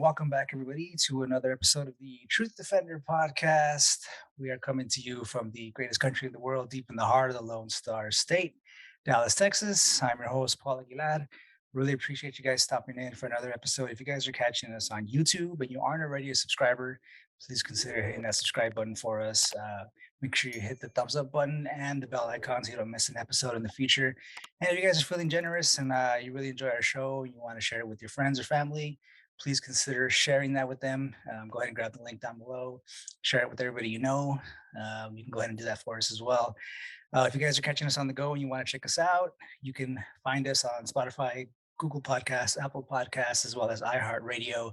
welcome back, everybody, to another episode of the Truth Defender podcast. We are coming to you from the greatest country in the world, deep in the heart of the Lone Star State, Dallas, Texas. I'm your host, Paul Aguilar. Really appreciate you guys stopping in for another episode. If you guys are catching us on YouTube and you aren't already a subscriber, please consider hitting that subscribe button for us. Make sure you hit the thumbs up button and the bell icon so you don't miss an episode in the future. And if you guys are feeling generous and you really enjoy our show, you want to share it with your friends or family, please consider sharing that with them. Go ahead and grab the link down below, share it with everybody you know. You can go ahead and do that for us as well. If you guys are catching us on the go and you want to check us out, you can find us on Spotify, Google Podcasts, Apple Podcasts, as well as iHeartRadio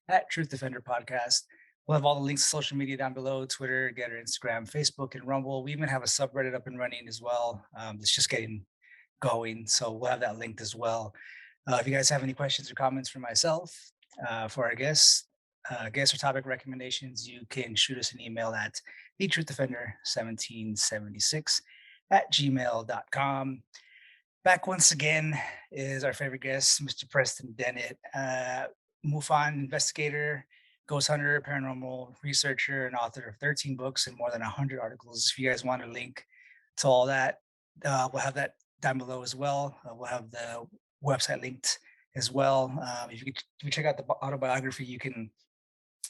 at Truth Defender Podcast. We'll have all the links to social media down below: Twitter, Getter, Instagram, Facebook, and Rumble. We even have a subreddit up and running as well. It's just getting going, so we'll have that linked as well. If you guys have any questions or comments for myself, for our guest or topic recommendations, you can shoot us an email at thetruthDefender1776 at gmail.com. Back once again is our favorite guest, Mr. Preston Dennett, MUFON investigator, ghost hunter, paranormal researcher, and author of 13 books and more than 100 articles. If you guys want a link to all that, we'll have that down below as well. We'll have the website linked as well. If you check out the autobiography, you can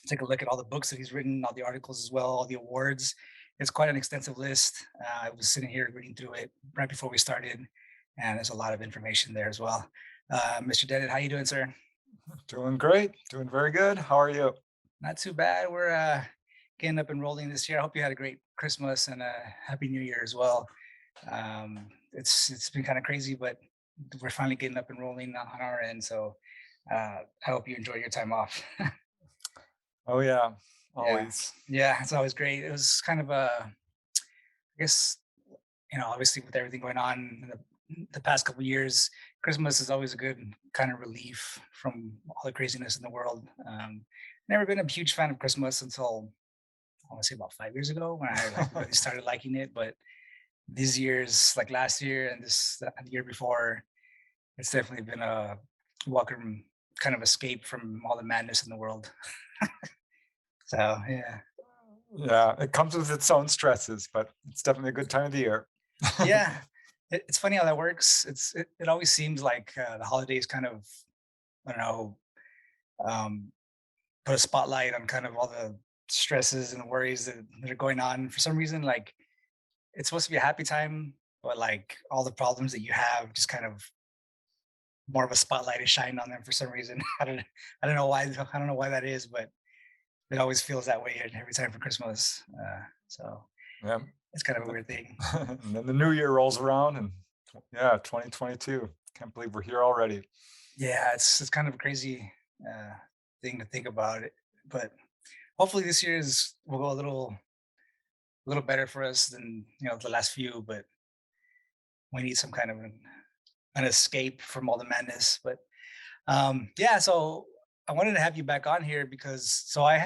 take a look at all the books that he's written, all the articles as well, all the awards. It's quite an extensive list. I was sitting here reading through it right before we started, and there's a lot of information there as well. Mr. Dennett, how you doing, sir? Doing great. Doing very good. How are you? Not too bad. We're getting up and rolling this year. I hope you had a great Christmas and a happy New Year as well. It's been kind of crazy, but we're finally getting up and rolling on our end. So I hope you enjoy your time off. Oh yeah, Yeah, always. yeah, it's always great. It was kind of I guess, obviously with everything going on in the past couple of years, Christmas is always a good kind of relief from all the craziness in the world. Never been a huge fan of Christmas until I want to say about 5 years ago when I like really started liking it. But these years, like last year and the year before, it's definitely been a welcome kind of escape from all the madness in the world. So yeah, Yeah, it comes with its own stresses, but it's definitely a good time of the year. yeah. It's funny how that works. It always seems like the holidays kind of, I don't know, um, put a spotlight on kind of all the stresses and worries that are going on. For some reason, like it's supposed to be a happy time, but like all the problems that you have just kind of more of a spotlight is shining on them for some reason. I don't know why. I don't know why that is, but it always feels that way every time for Christmas. So Yeah. it's kind of a And weird thing. then the new year rolls around and yeah, 2022. Can't believe we're here already. Yeah, it's kind of a crazy uh, thing to think about it, but hopefully this year is will go a little better for us than the last few. But we need some kind of an escape from all the madness. But yeah, so I wanted to have you back on here because I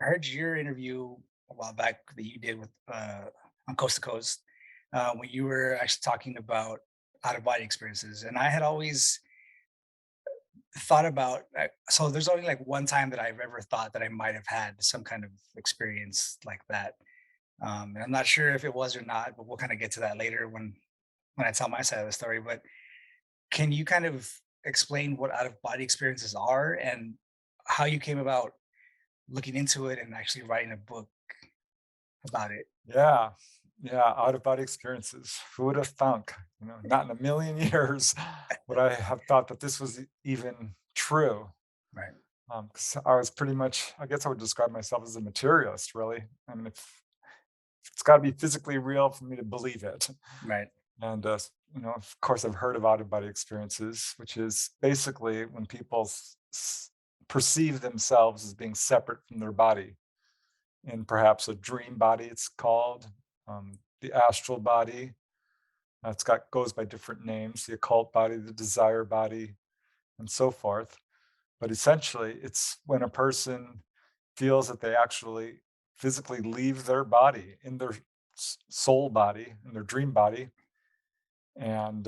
heard your interview a while back that you did with on Coast to Coast when you were actually talking about out of body experiences, and I had always thought about so there's only like one time that I've ever thought that I might have had some kind of experience like that. And I'm not sure if it was or not, but we'll kind of get to that later when I tell my side of the story. But can you kind of explain what out of body experiences are and how you came about looking into it and actually writing a book about it? Yeah. Yeah. Out of body experiences. Who would have thunk? Not in a million years would I have thought that this was even true. Right. 'Cause I was pretty much, I guess I would describe myself as a materialist, really. I mean, if it's got to be physically real for me to believe it. Right. And, of course, I've heard of out of body experiences, which is basically when people perceive themselves as being separate from their body in perhaps a dream body, it's called, the astral body. It's got goes by different names, the occult body, the desire body, and so forth. But essentially, it's when a person feels that they actually physically leave their body in their soul body, in their dream body, and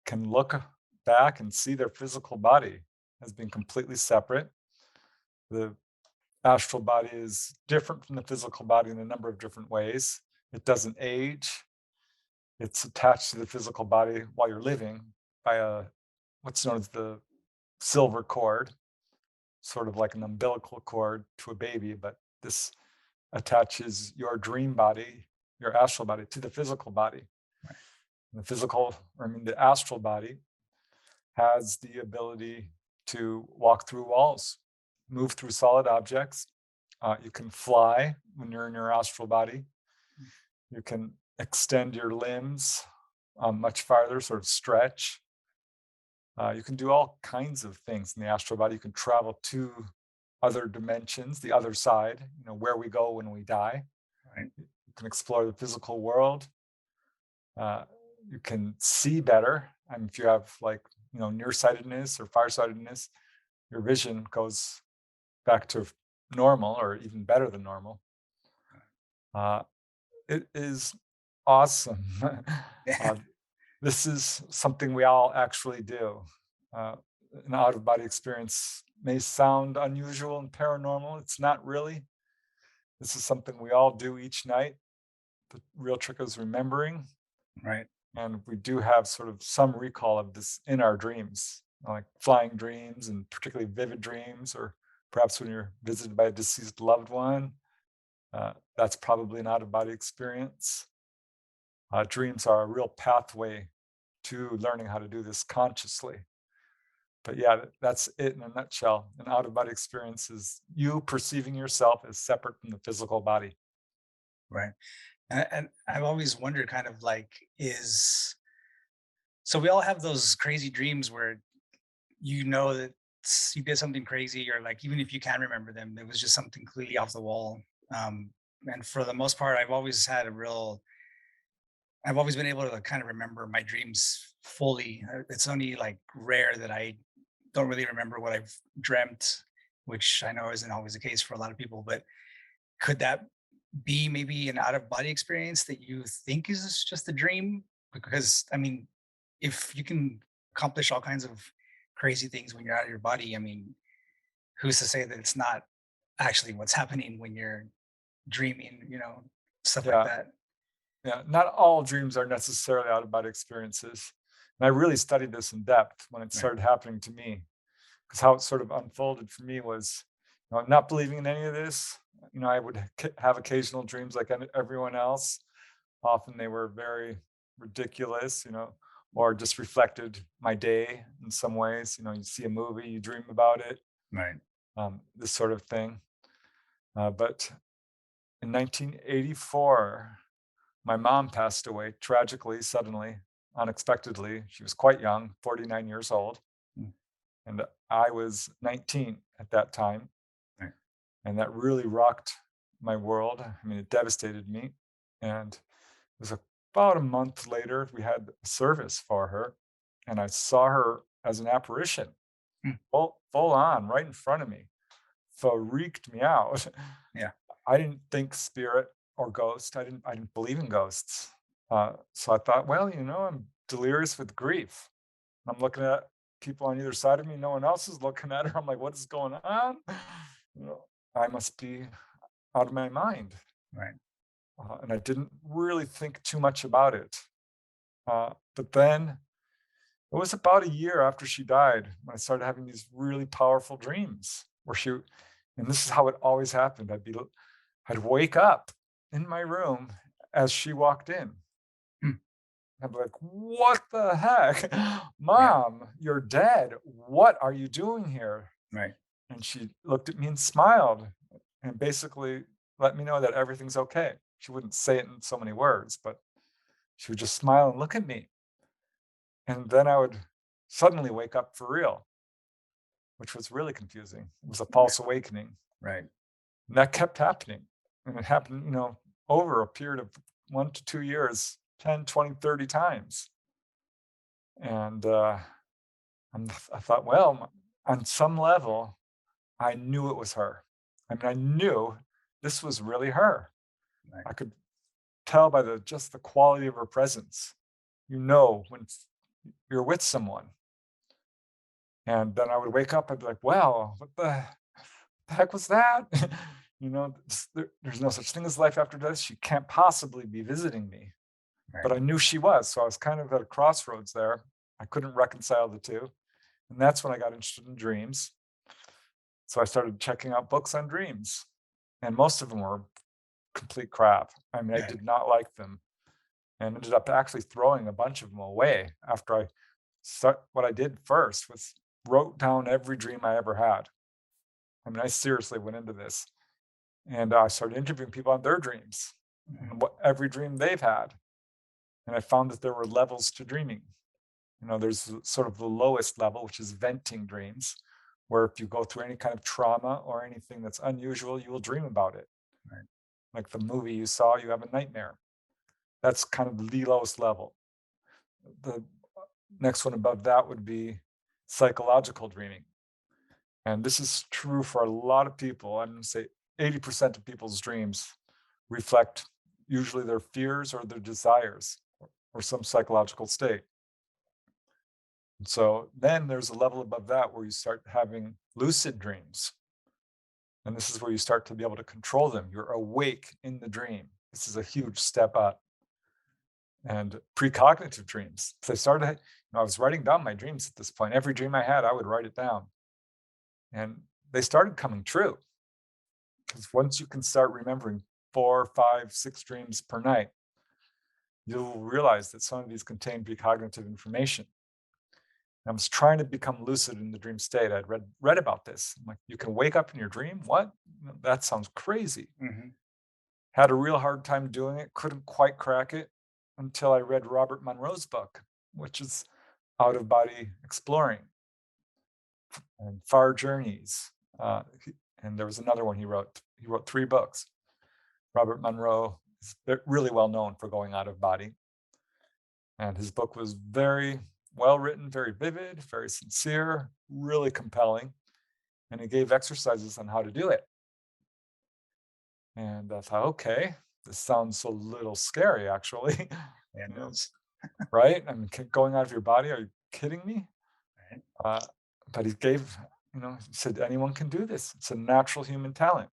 can look back and see their physical body as being completely separate. The astral body is different from the physical body in a number of different ways. It doesn't age. It's attached to the physical body while you're living by what's known as the silver cord, sort of like an umbilical cord to a baby, but this attaches your dream body, your astral body, to the physical body. Right. The astral body has the ability to walk through walls, move through solid objects. You can fly when you're in your astral body. You can extend your limbs much farther, sort of stretch. You can do all kinds of things in the astral body. You can travel to other dimensions, the other side, where we go when we die. Right. You can explore the physical world. You can see better. If you have nearsightedness or farsightedness, your vision goes back to normal or even better than normal. It is awesome. Yeah. This is something we all actually do. An out-of-body experience may sound unusual and paranormal. It's not really. This is something we all do each night. The real trick is remembering. Right. And we do have sort of some recall of this in our dreams, like flying dreams and particularly vivid dreams, or perhaps when you're visited by a deceased loved one. That's probably an out-of-body experience. Dreams are a real pathway to learning how to do this consciously. But yeah, that's it in a nutshell. An out-of-body experience is you perceiving yourself as separate from the physical body. Right. And I've always wondered kind of like, so we all have those crazy dreams where that you did something crazy, or like even if you can't remember them, it was just something completely off the wall. And for the most part, I've always been able to kind of remember my dreams fully. It's only like rare that I don't really remember what I've dreamt, which I know isn't always the case for a lot of people. But could that be maybe an out of body experience that you think is just a dream? Because I mean, if you can accomplish all kinds of crazy things when you're out of your body, I mean, who's to say that it's not actually what's happening when you're dreaming, stuff like Yeah, that. yeah. Not all dreams are necessarily out-of-body experiences. And I really studied this in depth when it Right. started happening to me, because how it sort of unfolded for me was, not believing in any of this. I would have occasional dreams like everyone else. Often they were very ridiculous, or just reflected my day in some ways. You see a movie, you dream about it, Right. this sort of thing. But in 1984, my mom passed away tragically, suddenly, unexpectedly. She was quite young, 49 years old, Mm. and I was 19 at that time. Right. And that really rocked my world. It devastated me. And it was about a month later, we had a service for her, and I saw her as an apparition, Mm. full on, right in front of me. Freaked me out. Yeah. I didn't think spirit or ghost. I didn't believe in ghosts. So I thought, well, I'm delirious with grief. I'm looking at people on either side of me. No one else is looking at her. I'm like, what is going on? You know, I must be out of my mind. Right. And I didn't really think too much about it. But then it was about a year after she died when I started having these really powerful dreams and this is how it always happened. I'd wake up in my room as she walked in. Mm. I'd be like, what the heck? Yeah. Mom, you're dead. What are you doing here? Right. And she looked at me and smiled and basically let me know that everything's okay. She wouldn't say it in so many words, but she would just smile and look at me. And then I would suddenly wake up for real, which was really confusing. It was a false awakening. Right. And that kept happening. And it happened, over a period of 1 to 2 years, 10, 20, 30 times. And I thought, well, on some level, I knew it was her. I knew this was really her. Right. I could tell by just the quality of her presence. When you're with someone. And then I would wake up, I'd be like, "Well, what the heck was that?" There's no such thing as life after death. She can't possibly be visiting me. But Right. I knew she was, so I was kind of at a crossroads there. I couldn't reconcile the two. And that's when I got interested in dreams. So I started checking out books on dreams, and most of them were complete crap. I mean, I Right. did not like them, and ended up actually throwing a bunch of them away after what I did first was wrote down every dream I ever had. I mean, I seriously went into this, and I started interviewing people on their dreams Mhm. and what every dream they've had. And I found that there were levels to dreaming. There's sort of the lowest level, which is venting dreams, where if you go through any kind of trauma or anything that's unusual, you will dream about it. Right. Like the movie you saw, you have a nightmare. That's kind of the lowest level. The next one above that would be psychological dreaming. And this is true for a lot of people. I'm going to say 80% of people's dreams reflect usually their fears or their desires or some psychological state. And so then there's a level above that where you start having lucid dreams. And this is where you start to be able to control them. You're awake in the dream. This is a huge step up. And precognitive dreams. So I was writing down my dreams at this point. Every dream I had, I would write it down. And they started coming true. Because once you can start remembering 4, 5, 6 dreams per night, you'll realize that some of these contain precognitive information. I was trying to become lucid in the dream state. I'd read about this. I'm like, you can wake up in your dream? What? That sounds crazy. Mhm. Had a real hard time doing it, couldn't quite crack it until I read Robert Monroe's book, which is Out of Body Exploring and Far Journeys. And there was another one he wrote. He wrote 3 books. Robert Monroe is really well known for going out of body. And his book was very well written, very vivid, very sincere, really compelling. And he gave exercises on how to do it. And I thought, okay, this sounds a little scary, actually. Yeah, you it know, does. right? I mean, going out of your body, are you kidding me? Right. Uh, but he said anyone can do this. It's a natural human talent.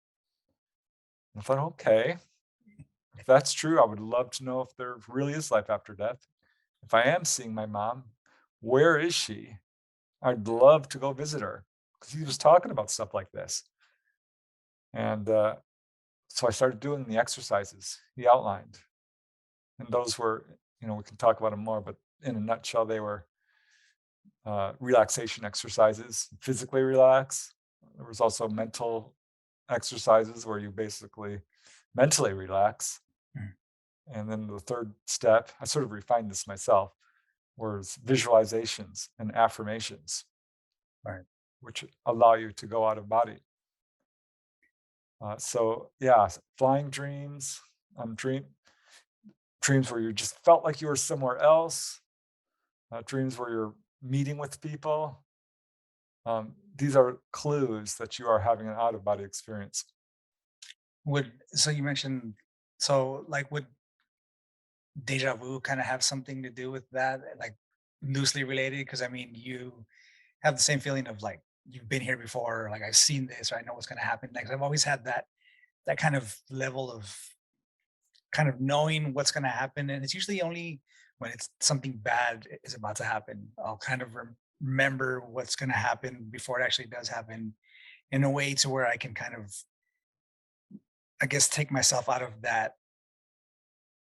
I thought, okay, if that's true, I would love to know if there really is life after death. If I am seeing my mom, where is she? I'd love to go visit her because he was talking about stuff like this. And so I started doing the exercises he outlined. And those were, we can talk about them more, but in a nutshell, they were relaxation exercises, physically relax. There was also mental exercises where you basically mentally relax. Mhm. And then the third step, I sort of refined this myself, was visualizations and affirmations, Right. which allow you to go out of body. So yeah, flying dreams, dreams where you just felt like you were somewhere else, dreams where you're meeting with people. These are clues that you are having an out of body experience. You mentioned, like, would deja vu kind of have something to do with that, like loosely related? Because I mean, you have the same feeling of like you've been here before, like I've seen this, or I know what's going to happen next. I've always had that kind of level of kind of knowing what's going to happen, and it's usually only when it's something bad is about to happen. I'll kind of remember what's going to happen before it actually does happen in a way to where I can kind of, I guess, take myself out of that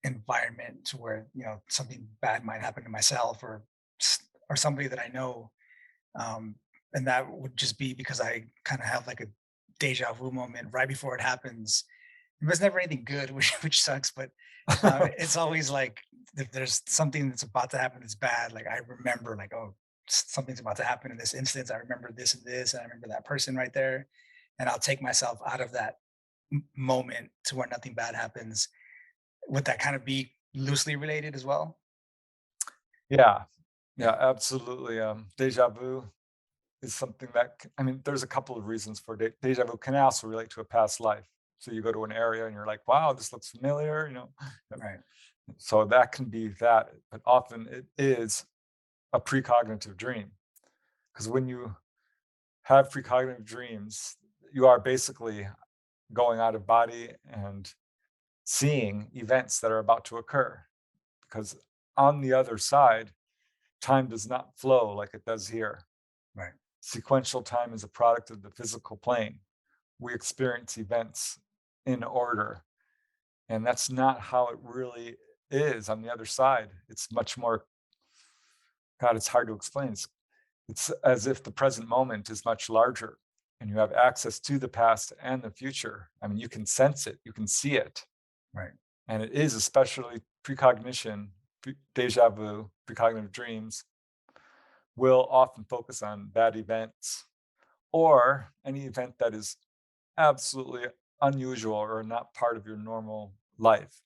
environment to where something bad might happen to myself or somebody that I know, um, and that would just be because I kind of have like a deja vu moment right before it happens. It's never anything good, which sucks, but it's always like if there's something that's about to happen that's bad, like I remember like, oh, something's about to happen in this instance. I remember this and this, and I remember that person right there, and I'll take myself out of that moment to where nothing bad happens. Would that kind of be loosely related as well? Yeah, yeah, Yeah. absolutely. Deja vu is something that, I mean, there's a couple of reasons for deja vu can also relate to a past life. So you go to an area and you're like, wow, this looks familiar. Right. So that can be that, but often it is a precognitive dream. Because when you have precognitive dreams, you are basically going out of body and seeing events that are about to occur. Because on the other side, time does not flow like it does here. Right. Sequential time is a product of the physical plane. We experience events in order, and that's not how it really is on the other side. It's much more, God, it's hard to explain. It's as if the present moment is much larger and you have access to the past and the future. I mean, you can sense it, you can see it. Right. And it is especially precognition, deja vu, precognitive dreams will often focus on bad events or any event that is absolutely unusual or not part of your normal life.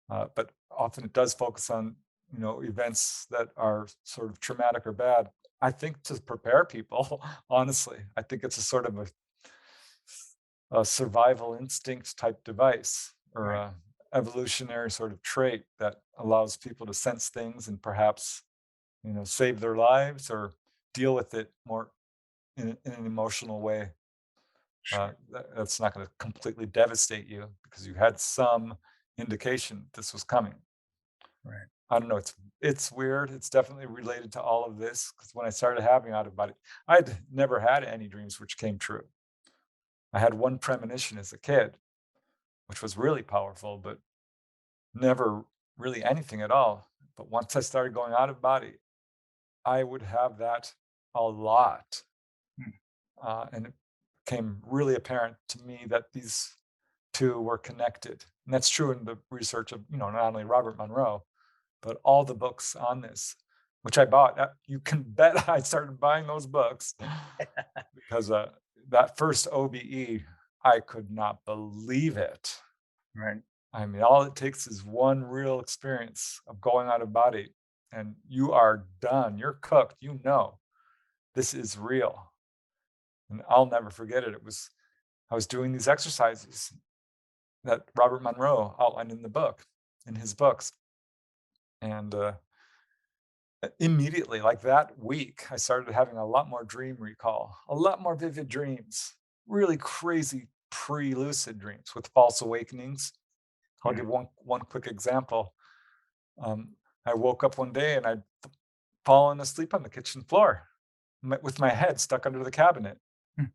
But often it does focus on events that are sort of traumatic or bad. I think to prepare people, honestly, I think it's a sort of a survival instinct type device or Right. a evolutionary sort of trait that allows people to sense things and perhaps save their lives or deal with it more in an emotional way. Sure. That's not going to completely devastate you because you had some indication this was coming. Right. I don't know. It's weird. It's definitely related to all of this because when I started having out of body, I'd never had any dreams which came true. I had one premonition as a kid, which was really powerful, but never really anything at all. But once I started going out of body, I would have that a lot. Mm. And it became really apparent to me that these two were connected. And that's true in the research of, not only Robert Monroe, but all the books on this, which I bought. You can bet I started buying those books because that first OBE, I could not believe it. Right. I mean, all it takes is one real experience of going out of body, and you are done. You're cooked. This is real. And I'll never forget it. I was doing these exercises that Robert Monroe outlined in his books. And immediately, like that week, I started having a lot more dream recall, a lot more vivid dreams, really crazy pre-lucid dreams with false awakenings. I'll Mm. give one quick example. Um, I woke up one day and I'd fallen asleep on the kitchen floor with my head stuck under the cabinet. Mm.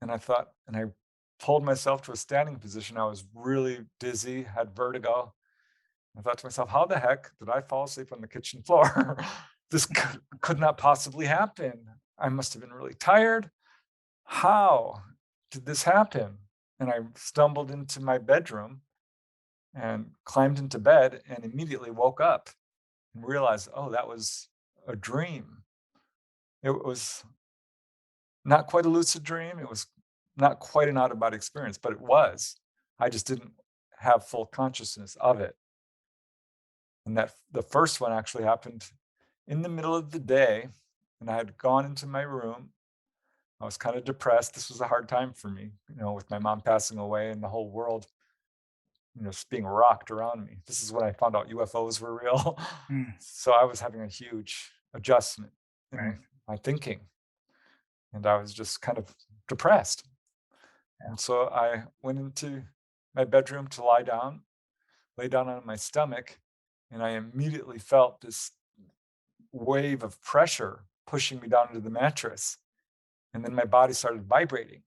And I pulled myself to a standing position. I was really dizzy, had vertigo. I thought to myself, how the heck did I fall asleep on the kitchen floor? This could not possibly happen. I must have been really tired. How did this happen? And I stumbled into my bedroom and climbed into bed and immediately woke up and realized, oh, that was a dream. It was not quite a lucid dream. It was not quite an out of body experience, but it was. I just didn't have full consciousness of it. And that the first one actually happened in the middle of the day, and I had gone into my room. I was kind of depressed. This was a hard time for me, with my mom passing away and the whole world, just being rocked around me. This is when I found out UFOs were real. Mm. So I was having a huge adjustment Right. in my thinking, and I was just kind of depressed. Yeah. And so I went into my bedroom to lay down on my stomach, and I immediately felt this wave of pressure pushing me down into the mattress. And then my body started vibrating.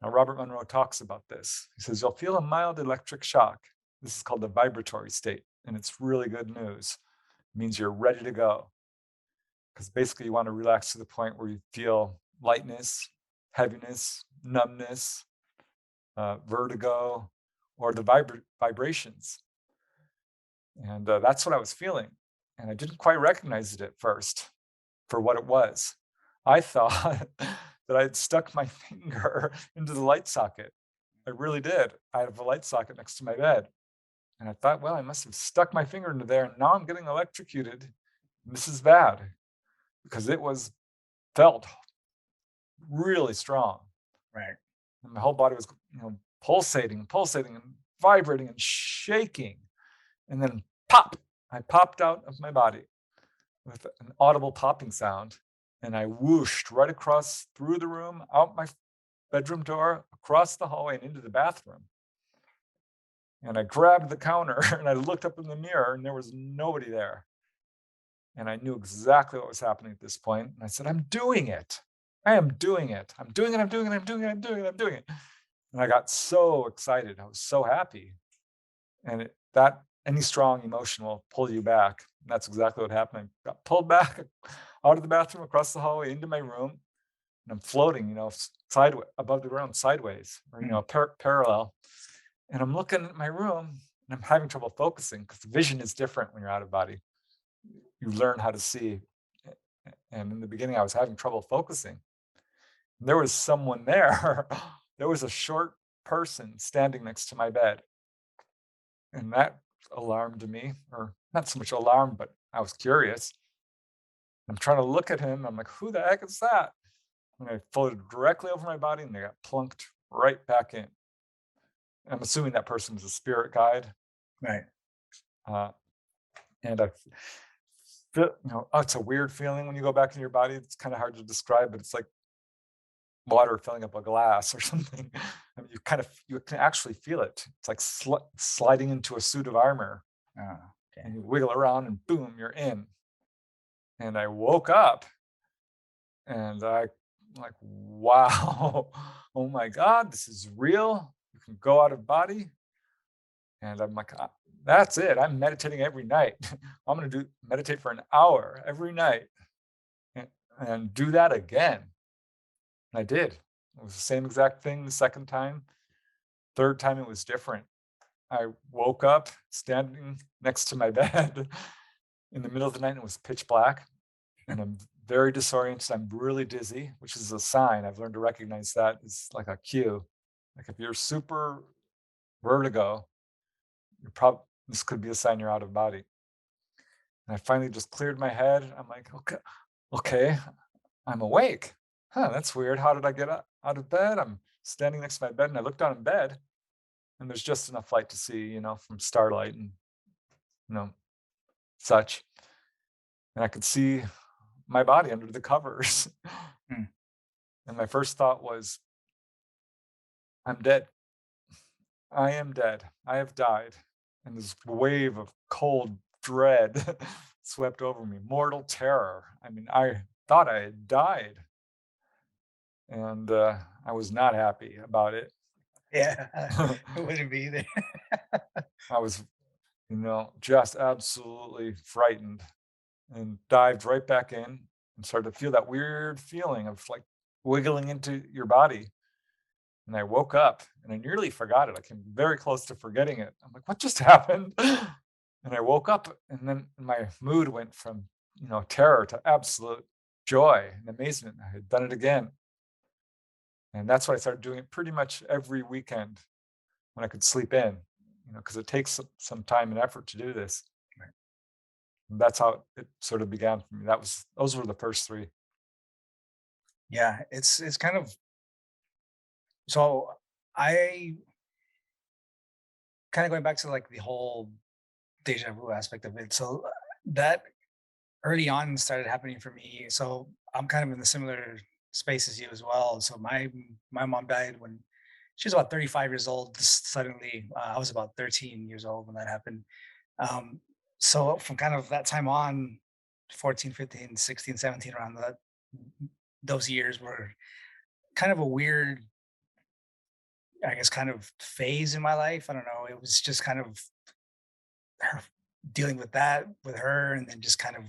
Now, Robert Monroe talks about this. He says, you'll feel a mild electric shock. This is called the vibratory state. And it's really good news. It means you're ready to go. Because basically, you want to relax to the point where you feel lightness, heaviness, numbness, vertigo, or the vibrations. And that's what I was feeling. And I didn't quite recognize it at first for what it was. I thought that I had stuck my finger into the light socket. I really did. I have a light socket next to my bed. And I thought, well, I must have stuck my finger into there. And now I'm getting electrocuted. And this is bad because it was felt really strong. Right. And my whole body was, pulsating, and vibrating and shaking. And then pop, I popped out of my body with an audible popping sound. and I whooshed right across through the room, out my bedroom door, across the hallway, and into the bathroom. And I grabbed the counter and I looked up in the mirror and there was nobody there. And I knew exactly what was happening at this point. And I said, I'm doing it. I am doing it. I'm doing it. I'm doing it. I'm doing it. I'm doing it. I'm doing it. And I got so excited. I was so happy. And that any strong emotion will pull you back. And that's exactly what happened. I got pulled back out of the bathroom, across the hallway, into my room. And I'm floating, sideways above the ground, sideways, or, Mm. parallel. And I'm looking at my room and I'm having trouble focusing because the vision is different when you're out of body. You learn how to see. And in the beginning, I was having trouble focusing. There was someone there. There was a short person standing next to my bed. And that alarmed me, or not so much alarmed, but I was curious. I'm trying to look at him. I'm like, who the heck is that? And I floated directly over my body and they got plunked right back in. I'm assuming that person was a spirit guide. Right. Uh, and I oh, it's a weird feeling when you go back in your body. It's kind of hard to describe, but it's like water filling up a glass or something. I mean, you can actually feel it. It's like sliding into a suit of armor, Oh, okay. and you wiggle around, and boom, you're in. And I woke up, and I like, wow, oh my God, this is real. You can go out of body, and I'm like, that's it. I'm meditating every night. I'm gonna do meditate for an hour every night, and, and do that again. And I did. It was the same exact thing the second time. Third time, it was different. I woke up standing next to my bed in the middle of the night, and it was pitch black, and I'm very disoriented. I'm really dizzy, which is a sign. I've learned to recognize that as like a cue. Like if you're super vertigo, you're probably this could be a sign you're out of body. And I finally just cleared my head. I'm like, okay, I'm awake. Huh, that's weird. How did I get out of bed? I'm standing next to my bed and I look down in bed and there's just enough light to see, from starlight and, you know, such. And I could see my body under the covers. Mm. And my first thought was, I'm dead. I am dead. I have died. And this wave of cold dread swept over me, mortal terror. I mean, I thought I had died. And I was not happy about it. Yeah. It wouldn't be there. I was, just absolutely frightened and dived right back in and started to feel that weird feeling of like wiggling into your body. And I woke up and I nearly forgot it. I came very close to forgetting it. I'm like, what just happened? And I woke up and then my mood went from, terror to absolute joy and amazement. I had done it again. And that's why I started doing it pretty much every weekend when I could sleep in, because it takes some time and effort to do this. Right. And that's how it sort of began for me. Those were the first three. Yeah, it's kind of so I kind of going back to like the whole deja vu aspect of it. So that early on started happening for me. So I'm kind of in the similar space as you as well. So my mom died when she was about 35 years old. Just suddenly, I was about 13 years old when that happened. Um, so from kind of that time on, 14, 15, 16, 17, around those years were kind of a weird, I guess, kind of phase in my life. I don't know. It was just kind of her dealing with that with her, and then just kind of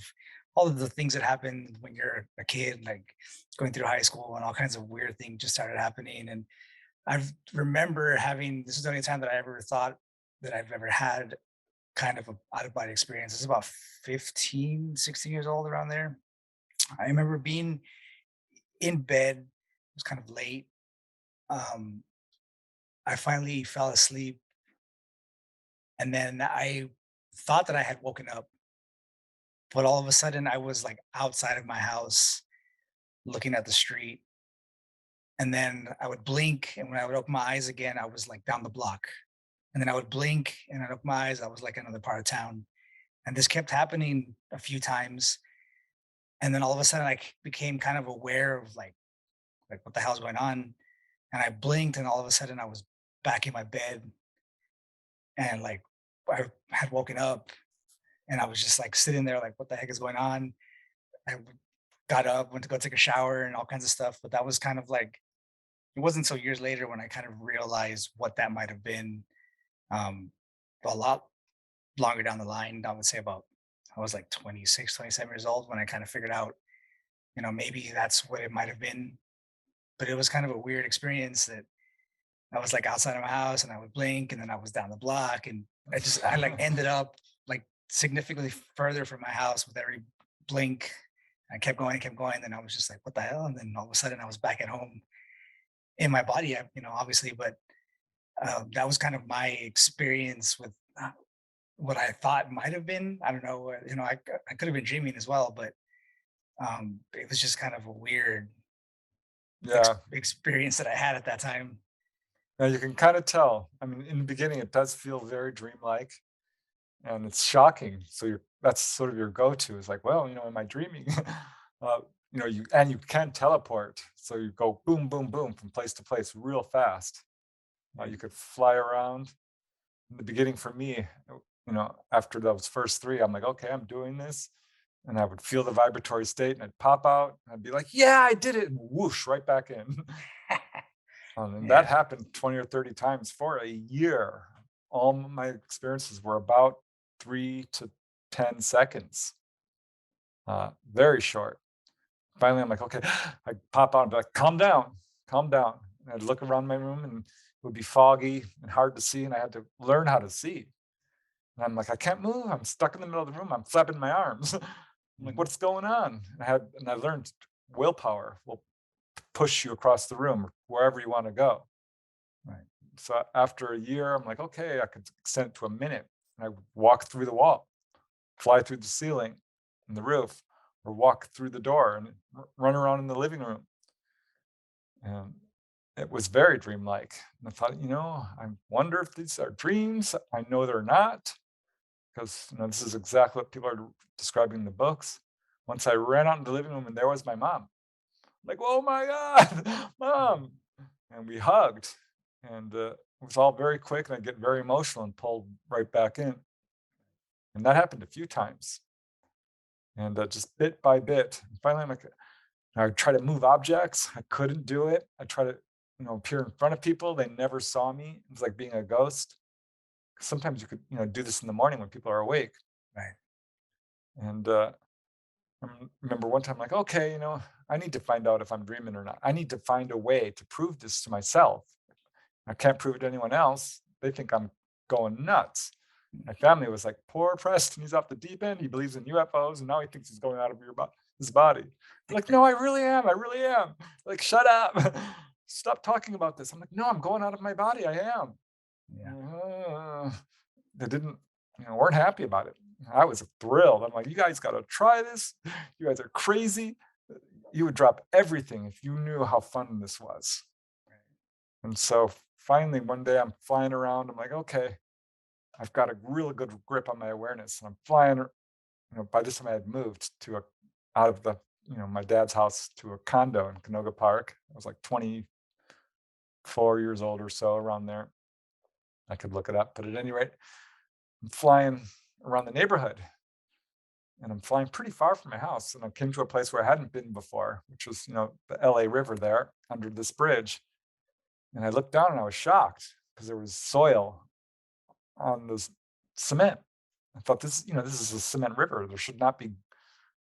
all of the things that happen when you're a kid, like going through high school and all kinds of weird things just started happening. And I remember having this is the only time that I ever thought that I've ever had kind of a out of body experience. It's about 15, 16 years old around there. I remember being in bed. It was kind of late. Um, I finally fell asleep, and then I thought that I had woken up, but all of a sudden I was like outside of my house looking at the street. And then I would blink, and when I would open my eyes again, I was like down the block. And then I would blink and I'd open my eyes, I was like another part of town. And this kept happening a few times. And then all of a sudden, became kind of aware of like what the hell's going on. And I blinked, and all of a sudden, I was back in my bed, and like I had woken up, and I was just like sitting there, like, what the heck is going on? I got up, went to go take a shower, and all kinds of stuff. But that was kind of like it wasn't so years later when I kind of realized what that might have been. Um, a lot longer down the line, I would say about I was like 26, 27 years old when I kind of figured out, maybe that's what it might have been. But it was kind of a weird experience that I was like outside of my house and I would blink and then I was down the block and I like ended up like significantly further from my house with every blink. I kept going. Then I was just like, what the hell? And then all of a sudden I was back at home in my body, obviously. But that was kind of my experience with what I thought might have been. I don't know. I could have been dreaming as well, but it was just kind of a weird Yeah. experience that I had at that time. Now you can kind of tell. I mean, in the beginning, it does feel very dreamlike, and it's shocking. So that's sort of your go-to. Is like, well, am I dreaming? uh, you can teleport, so you go boom, boom, boom from place to place real fast. You could fly around. In the beginning, for me, after those first three, I'm like, okay, I'm doing this, and I would feel the vibratory state, and I'd pop out, and I'd be like, yeah, I did it, and whoosh, right back in. And that Yeah. happened 20 or 30 times for a year. All my experiences were about 3 to 10 seconds, very short. Finally, I'm like, okay, I pop out and be like, calm down, calm down. And I'd look around my room and it would be foggy and hard to see. And I had to learn how to see. And I'm like, I can't move. I'm stuck in the middle of the room. I'm flapping my arms. I'm like, Mhm. what's going on? And I learned willpower will push you across the room wherever you want to go. Right. So after a year, I'm like, okay, I could extend it to a minute. And I would walk through the wall, fly through the ceiling and the roof, or walk through the door and run around in the living room. And it was very dreamlike. And I thought, I wonder if these are dreams. I know they're not, because this is exactly what people are describing in the books. Once I ran out in the living room and there was my mom. Like, oh my God, mom. And we hugged. And it was all very quick. And I get very emotional and pulled right back in. And that happened a few times. And just bit by bit. And finally, I'm like, I try to move objects. I couldn't do it. I try to, appear in front of people. They never saw me. It's like being a ghost. Sometimes you could, do this in the morning when people are awake. Right. And remember one time, like, okay, I need to find out if I'm dreaming or not. I need to find a way to prove this to myself. I can't prove it to anyone else. They think I'm going nuts. My family was like, poor Preston, he's off the deep end. He believes in UFOs, and now he thinks he's going out of his body. I'm like, no, I really am. I really am. Like, shut up. Stop talking about this. I'm like, no, I'm going out of my body. I am. Yeah. Uh, they didn't, weren't happy about it. I was thrilled. I'm like, you guys got to try this. You guys are crazy. You would drop everything if you knew how fun this was. And so finally, one day I'm flying around. I'm like, okay, I've got a really good grip on my awareness. And I'm flying, by this time I had moved out of my dad's house to a condo in Canoga Park. I was like 24 years old or so, around there. I could look it up. But at any rate, I'm flying around the neighborhood, and I'm flying pretty far from my house. And I came to a place where I hadn't been before, which was, the LA River there under this bridge. And I looked down and I was shocked because there was soil on this cement. I thought, this is a cement river. There should not be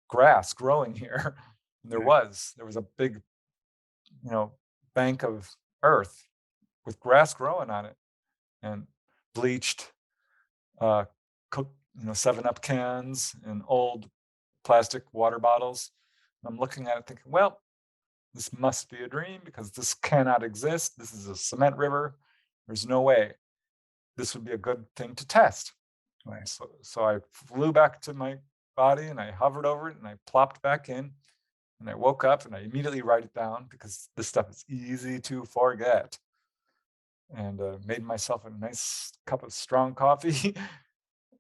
grass growing here. And there Right. was. There was a big, you know, bank of earth with grass growing on it, and bleached, cooked, 7-Up cans and old plastic water bottles. And I'm looking at it thinking, well, this must be a dream because this cannot exist. This is a cement river. There's no way. This would be a good thing to test. Right. So I flew back to my body and I hovered over it and I plopped back in, and I woke up and I immediately write it down because this stuff is easy to forget. And made myself a nice cup of strong coffee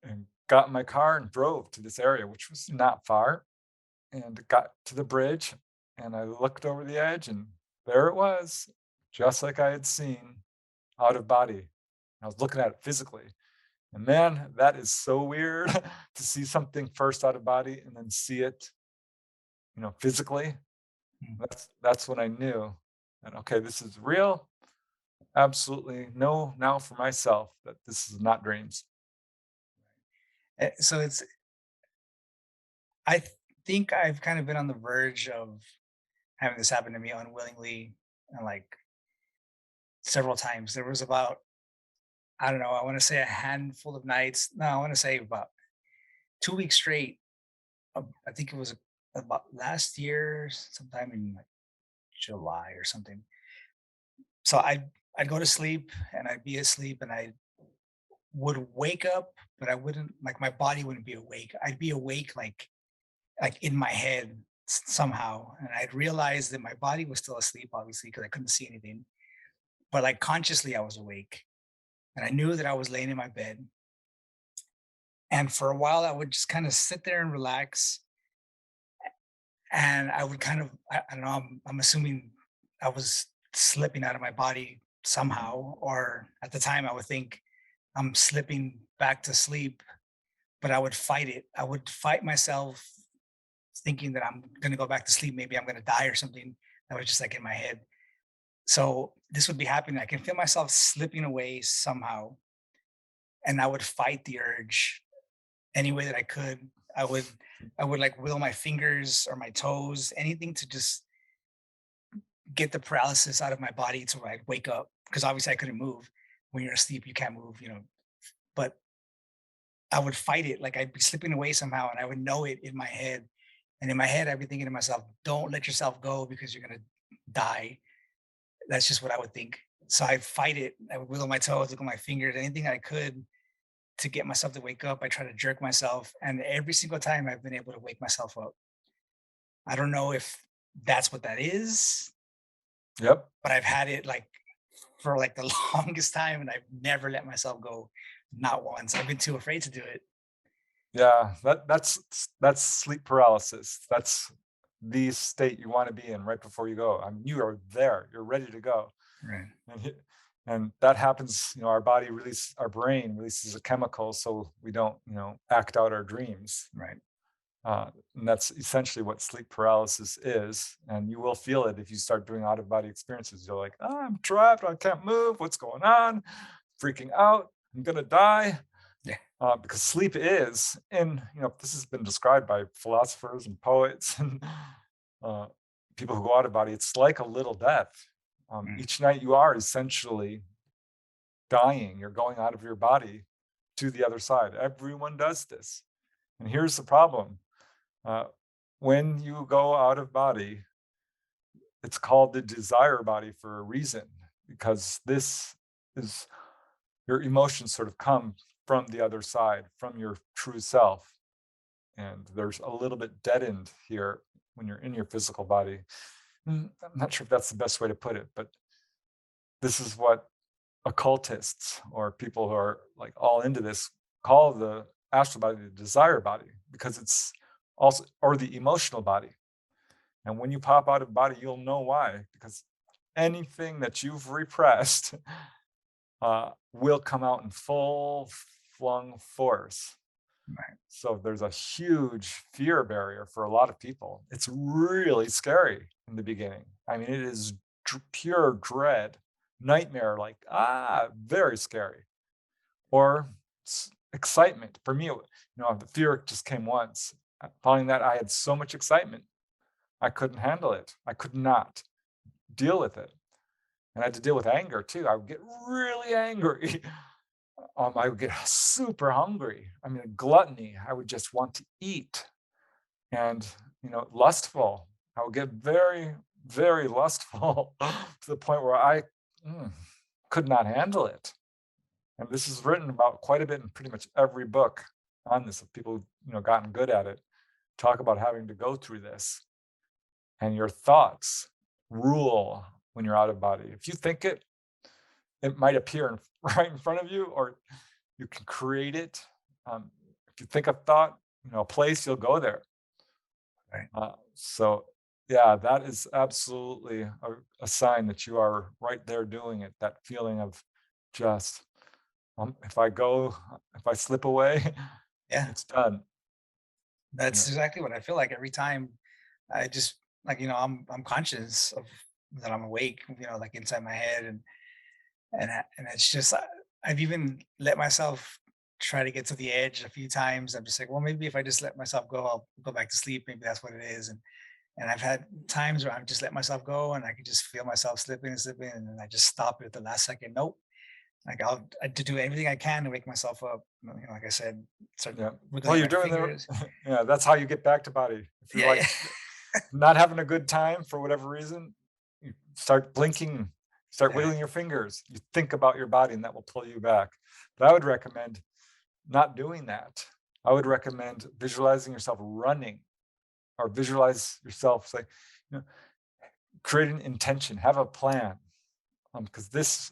and got in my car and drove to this area, which was not far. and got to the bridge, and I looked over the edge, and there it was, just like I had seen out of body. I was looking at it physically. And man, that is so weird to see something first out of body and then see it, physically. Mm. That's when I knew that okay, this is real. Absolutely know now for myself that this is not dreams. So I think I've kind of been on the verge of having this happen to me unwillingly, and like several times. There was about, I don't know, I want to say a handful of nights. No, I want to say about 2 weeks straight. I think it was about last year, sometime in like July or something. So I'd go to sleep and I'd be asleep and I would wake up, but I wouldn't, like, my body wouldn't be awake. I'd be awake like in my head somehow, and I'd realize that my body was still asleep, obviously, because I couldn't see anything. But like consciously, I was awake, and I knew that I was laying in my bed. And for a while, I would just kind of sit there and relax, and I would kind of, I don't know, I'm assuming I was slipping out of my body somehow, or at the time, I would think I'm slipping back to sleep, but I would fight it. I would fight myself thinking that I'm going to go back to sleep. Maybe I'm going to die or something. That was just like in my head. So this would be happening. I can feel myself slipping away somehow. And I would fight the urge any way that I could. I would, I would like wiggle my fingers or my toes, anything to just get the paralysis out of my body to where I'd wake up. Because obviously I couldn't move. When you're asleep, you can't move. But I would fight it. Like I'd be slipping away somehow and I would know it in my head. And in my head, I'd be thinking to myself, don't let yourself go because you're going to die. That's just what I would think. So I'd fight it. I would wiggle my toes, wiggle my fingers, anything I could to get myself to wake up. I try to jerk myself. And every single time I've been able to wake myself up. I don't know if that's what that is, Yep. but I've had it like for like the longest time and I've never let myself go. Not once. I've been too afraid to do it. Yeah, that's sleep paralysis. That's the state you want to be in right before you go. I mean, you are there. You're ready to go. Right. And and that happens, our brain releases a chemical so we don't, act out our dreams. Right. And that's essentially what sleep paralysis is. And you will feel it if you start doing out of body experiences. You're like, "Ah, I'm trapped. I can't move. What's going on? Freaking out. I'm going to die." Yeah. Because sleep is, and this has been described by philosophers and poets and uh, people who go out of body. It's like a little death. Mm. Each night you are essentially dying. You're going out of your body to the other side. Everyone does this. And here's the problem. Uh, when you go out of body, it's called the desire body for a reason, because this is your emotions sort of come from the other side, from your true self. And there's a little bit deadened here when you're in your physical body. I'm not sure if that's the best way to put it, but this is what occultists or people who are like all into this call the astral body the desire body, because it's also, or the emotional body. And when you pop out of body, you'll know why, because anything that you've repressed will come out in full flung force. Right. So there's a huge fear barrier for a lot of people. It's really scary in the beginning. I mean, it is pure dread, nightmare, like, very scary. Or excitement. For me, the fear just came once. Following that, I had so much excitement. I couldn't handle it. I could not deal with it. And I had to deal with anger too. I would get really angry. I would get super hungry. I mean, gluttony. I would just want to eat, and lustful. I would get very, very lustful to the point where I mm, could not handle it. And this is written about quite a bit in pretty much every book on this. Of people who've gotten good at it talk about having to go through this, and your thoughts rule when you're out of body. If you think it, it might appear right in front of you, or you can create it. If you think a thought, a place, you'll go there. Right. So, yeah, that is absolutely a sign that you are right there doing it. That feeling of just, if I go, if I slip away, Yeah. it's done. You That's know, exactly what I feel like every time I just like, I'm conscious of that I'm awake, like inside my head and it's just I've even let myself try to get to the edge a few times. I'm just like, well, maybe if I just let myself go, I'll go back to sleep. Maybe that's what it is. And I've had times where I've just let myself go and I can just feel myself slipping and slipping, and then I just stop it at the last second. Nope. Like to do everything I can to wake myself up. Like I said, start yeah. Well, wiggling you're my doing the, fingers. yeah, that's how you get back to body. If you're Yeah, like yeah. not having a good time for whatever reason, you start blinking, start Yeah. wiggling your fingers. You think about your body, and that will pull you back. But I would recommend not doing that. I would recommend visualizing yourself running, or visualize yourself say, you know, create an intention, have a plan. Because this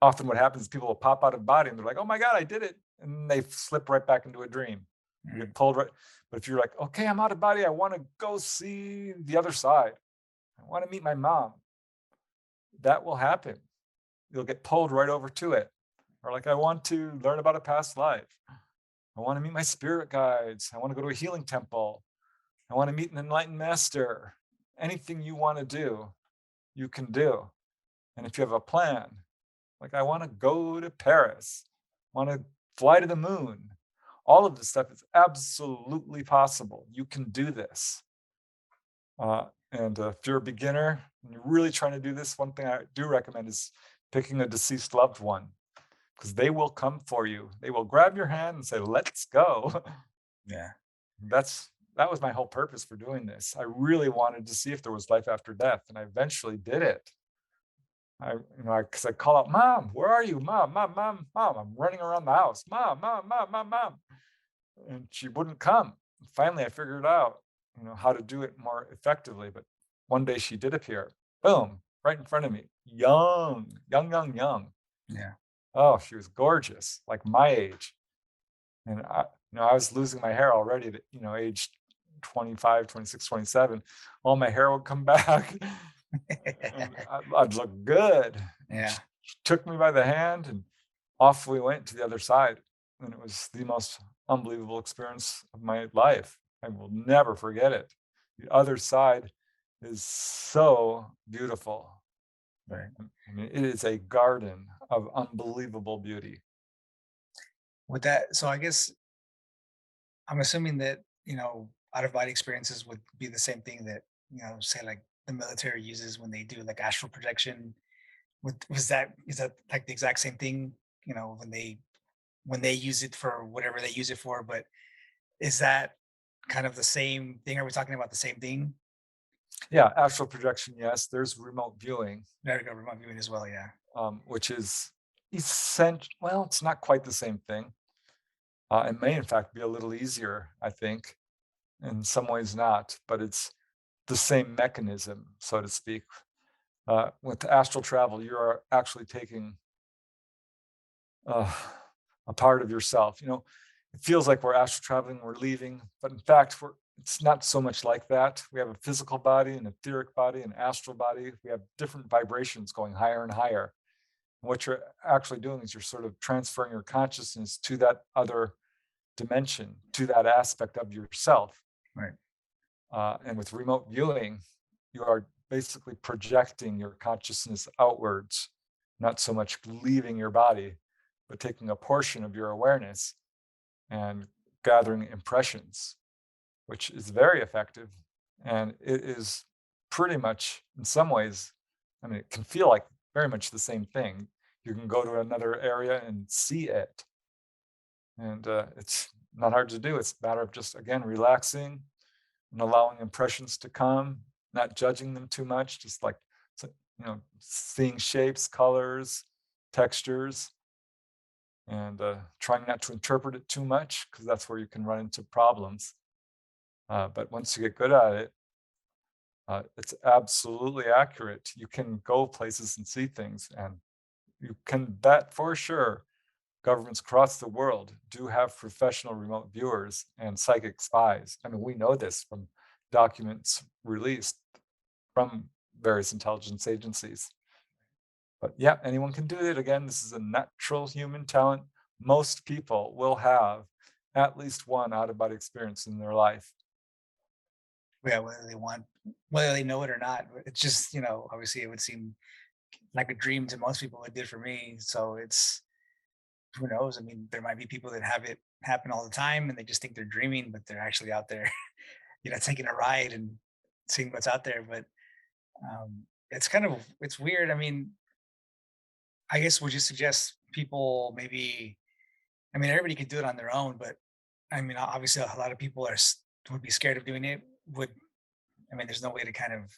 often what happens is people will pop out of body and they're like, oh my God, I did it. And they slip right back into a dream. You Mm, get pulled right. But if you're like, okay, I'm out of body, I want to go see the other side. I want to meet my mom. That will happen. You'll get pulled right over to it. Or like, I want to learn about a past life. I want to meet my spirit guides. I want to go to a healing temple. I want to meet an enlightened master. Anything you want to do, you can do. And if you have a plan, like I want to go to Paris, want to fly to the moon, all of this stuff is absolutely possible. You can do this. And if you're a beginner and you're really trying to do this, one thing I do recommend is picking a deceased loved one, because they will come for you. They will grab your hand and say, let's go. yeah. That was my whole purpose for doing this. I really wanted to see if there was life after death, and I eventually did it. Because I call out, Mom, where are you? Mom, Mom, Mom, Mom. I'm running around the house. Mom, Mom, Mom, Mom, Mom. And she wouldn't come. Finally, I figured out, how to do it more effectively. But one day she did appear. Boom, right in front of me. Young, young, young, young. Yeah. Oh, she was gorgeous, like my age. And I was losing my hair already at, age 25, 26, 27. All my hair would come back and I'd look good. And Yeah. she took me by the hand and off we went to the other side. And it was the most unbelievable experience of my life. I will never forget it. The other side is so beautiful. Right. I mean, it is a garden of unbelievable beauty. With that, so I guess I'm assuming that, out of body experiences would be the same thing that, say like the military uses when they do like astral projection. Is that like the exact same thing, when they use it for whatever they use it for, but is that kind of the same thing? Are we talking about the same thing? Yeah, astral projection, yes. There's remote viewing, There we go, remote viewing as well, yeah. which is essential. Well, it's not quite the same thing. It may, in fact, be a little easier, I think. In some ways, not, but it's the same mechanism, so to speak. With astral travel, you are actually taking uh, a part of yourself. It feels like we're astral traveling, we're leaving, but in fact, it's not so much like that. We have a physical body, an etheric body, an astral body. We have different vibrations going higher and higher. And what you're actually doing is you're sort of transferring your consciousness to that other dimension, to that aspect of yourself. Right. And with remote viewing, you are basically projecting your consciousness outwards, not so much leaving your body, but taking a portion of your awareness and gathering impressions, which is very effective. And it is pretty much, in some ways, I mean, it can feel like very much the same thing. You can go to another area and see it. And it's not hard to do. It's a matter of just, again, relaxing and allowing impressions to come, not judging them too much, just like, seeing shapes, colors, textures, and trying not to interpret it too much, because that's where you can run into problems. But once you get good at it, it's absolutely accurate. You can go places and see things, and you can bet for sure governments across the world do have professional remote viewers and psychic spies. I mean, we know this from documents released from various intelligence agencies. But yeah, anyone can do it. Again, this is a natural human talent. Most people will have at least one out of body experience in their life. Yeah, whether they know it or not. It's just, obviously it would seem like a dream to most people. It did for me. So it's, who knows? I mean, there might be people that have it happen all the time and they just think they're dreaming, but they're actually out there, taking a ride and seeing what's out there. But it's weird. I mean, I guess would you suggest people maybe, I mean, everybody could do it on their own, but I mean, obviously a lot of people would be scared of doing it. I mean, there's no way to kind of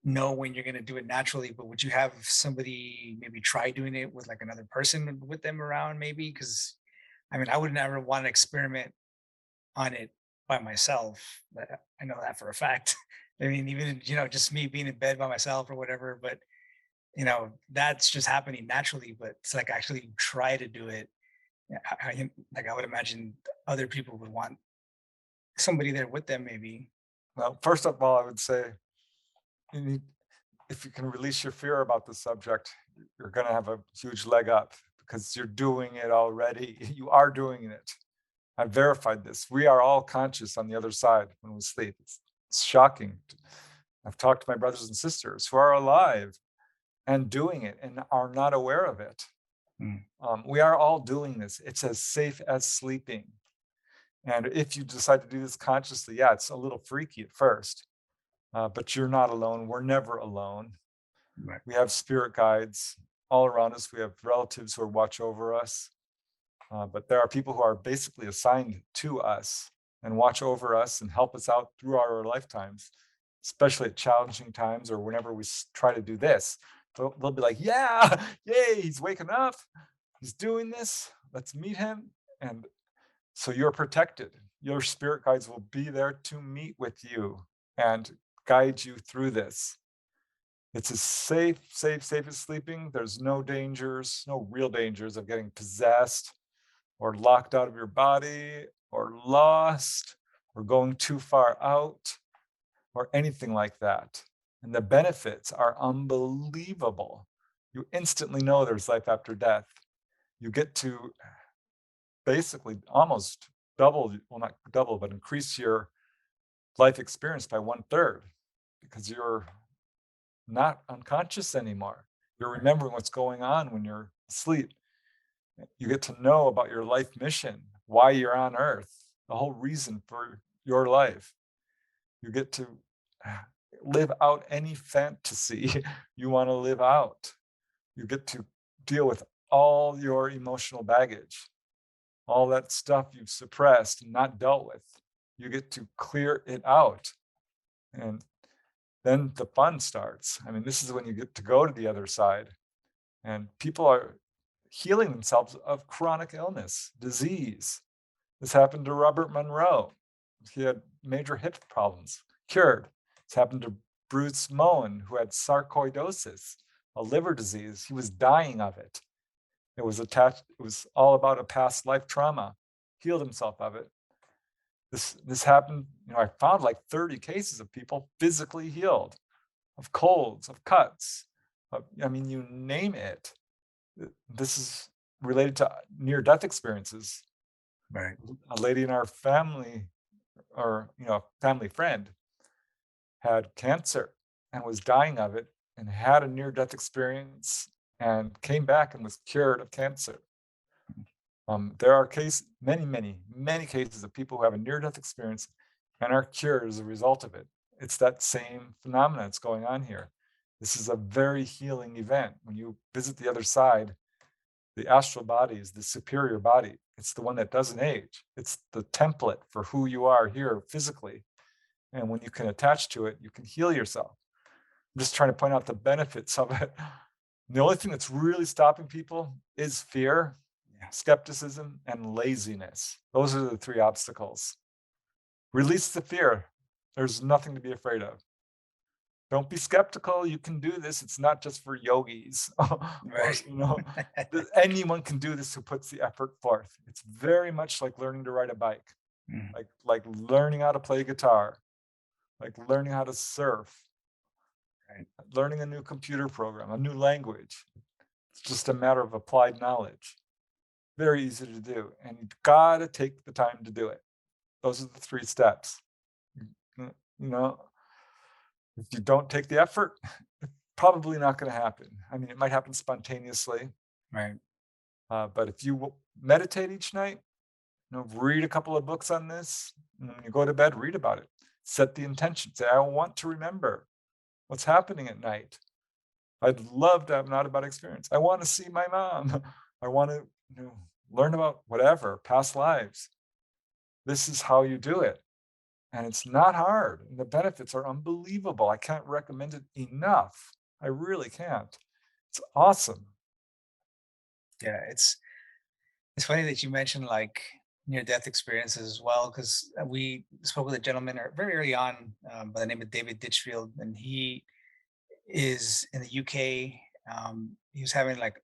know when you're going to do it naturally, but would you have somebody maybe try doing it with like another person with them around maybe? Because I mean, I would never want to experiment on it by myself. I know that for a fact. I mean, even, just me being in bed by myself or whatever, but that's just happening naturally, but it's like actually try to do it. Yeah, like I would imagine other people would want somebody there with them maybe. Well, first of all, I would say you need, if you can release your fear about the subject, you're going to have a huge leg up because you're doing it already. You are doing it. I verified this. We are all conscious on the other side when we sleep. It's shocking. I've talked to my brothers and sisters who are alive and doing it and are not aware of it. Mm. We are all doing this. It's as safe as sleeping. And if you decide to do this consciously, yeah, it's a little freaky at first, but you're not alone. We're never alone. Right. We have spirit guides all around us. We have relatives who watch over us. But there are people who are basically assigned to us and watch over us and help us out through our lifetimes, especially at challenging times or whenever we try to do this. They'll be like, yeah, yay, he's waking up. He's doing this. Let's meet him. And so you're protected. Your spirit guides will be there to meet with you and guide you through this. It's as safe as sleeping. There's no dangers, no real dangers of getting possessed or locked out of your body or lost or going too far out or anything like that. And the benefits are unbelievable. You instantly know there's life after death. You get to basically almost double, well, not double, but increase your life experience by 1/3 because you're not unconscious anymore. You're remembering what's going on when you're asleep. You get to know about your life mission, why you're on earth, the whole reason for your life. You get to live out any fantasy you want to live out. You get to deal with all your emotional baggage, all that stuff you've suppressed and not dealt with. You get to clear it out. And then the fun starts. I mean, this is when you get to go to the other side. And people are healing themselves of chronic illness, disease. This happened to Robert Monroe. He had major hip problems, cured. It's happened to Bruce Moen, who had sarcoidosis, a liver disease. He was dying of it. It was all about a past life trauma. Healed himself of it. This happened, I found like 30 cases of people physically healed of colds, of cuts. I mean, you name it. This is related to near-death experiences. Right. A lady in our family, or a family friend, had cancer and was dying of it and had a near-death experience and came back and was cured of cancer. There are many cases of people who have a near-death experience and are cured as a result of it. It's that same phenomenon that's going on here. This is a very healing event. When you visit the other side, the astral body is the superior body. It's the one that doesn't age. It's the template for who you are here physically. And when you can attach to it, you can heal yourself. I'm just trying to point out the benefits of it. The only thing that's really stopping people is fear, skepticism, and laziness. Those are the 3 obstacles. Release the fear. There's nothing to be afraid of. Don't be skeptical. You can do this. It's not just for yogis. Right. Anyone can do this who puts the effort forth. It's very much like learning to ride a bike. Mm, like learning how to play guitar, like learning how to surf, right. learning a new computer program, a new language. It's just a matter of applied knowledge. Very easy to do, and you gotta take the time to do it. Those are the 3 steps. Mm, you know, if you don't take the effort, probably not gonna happen. I mean, it might happen spontaneously, Right. but if you meditate each night, read a couple of books on this, and when you go to bed, read about it. Set the intention. Say, I want to remember what's happening at night. I'd love to have an out-of-body experience. I want to see my mom. I want to, learn about whatever, past lives. This is how you do it. And it's not hard. And the benefits are unbelievable. I can't recommend it enough. I really can't. It's awesome. Yeah. It's funny that you mentioned like near death experiences as well, because we spoke with a gentleman very early on by the name of David Ditchfield, and he is in the UK. He was having like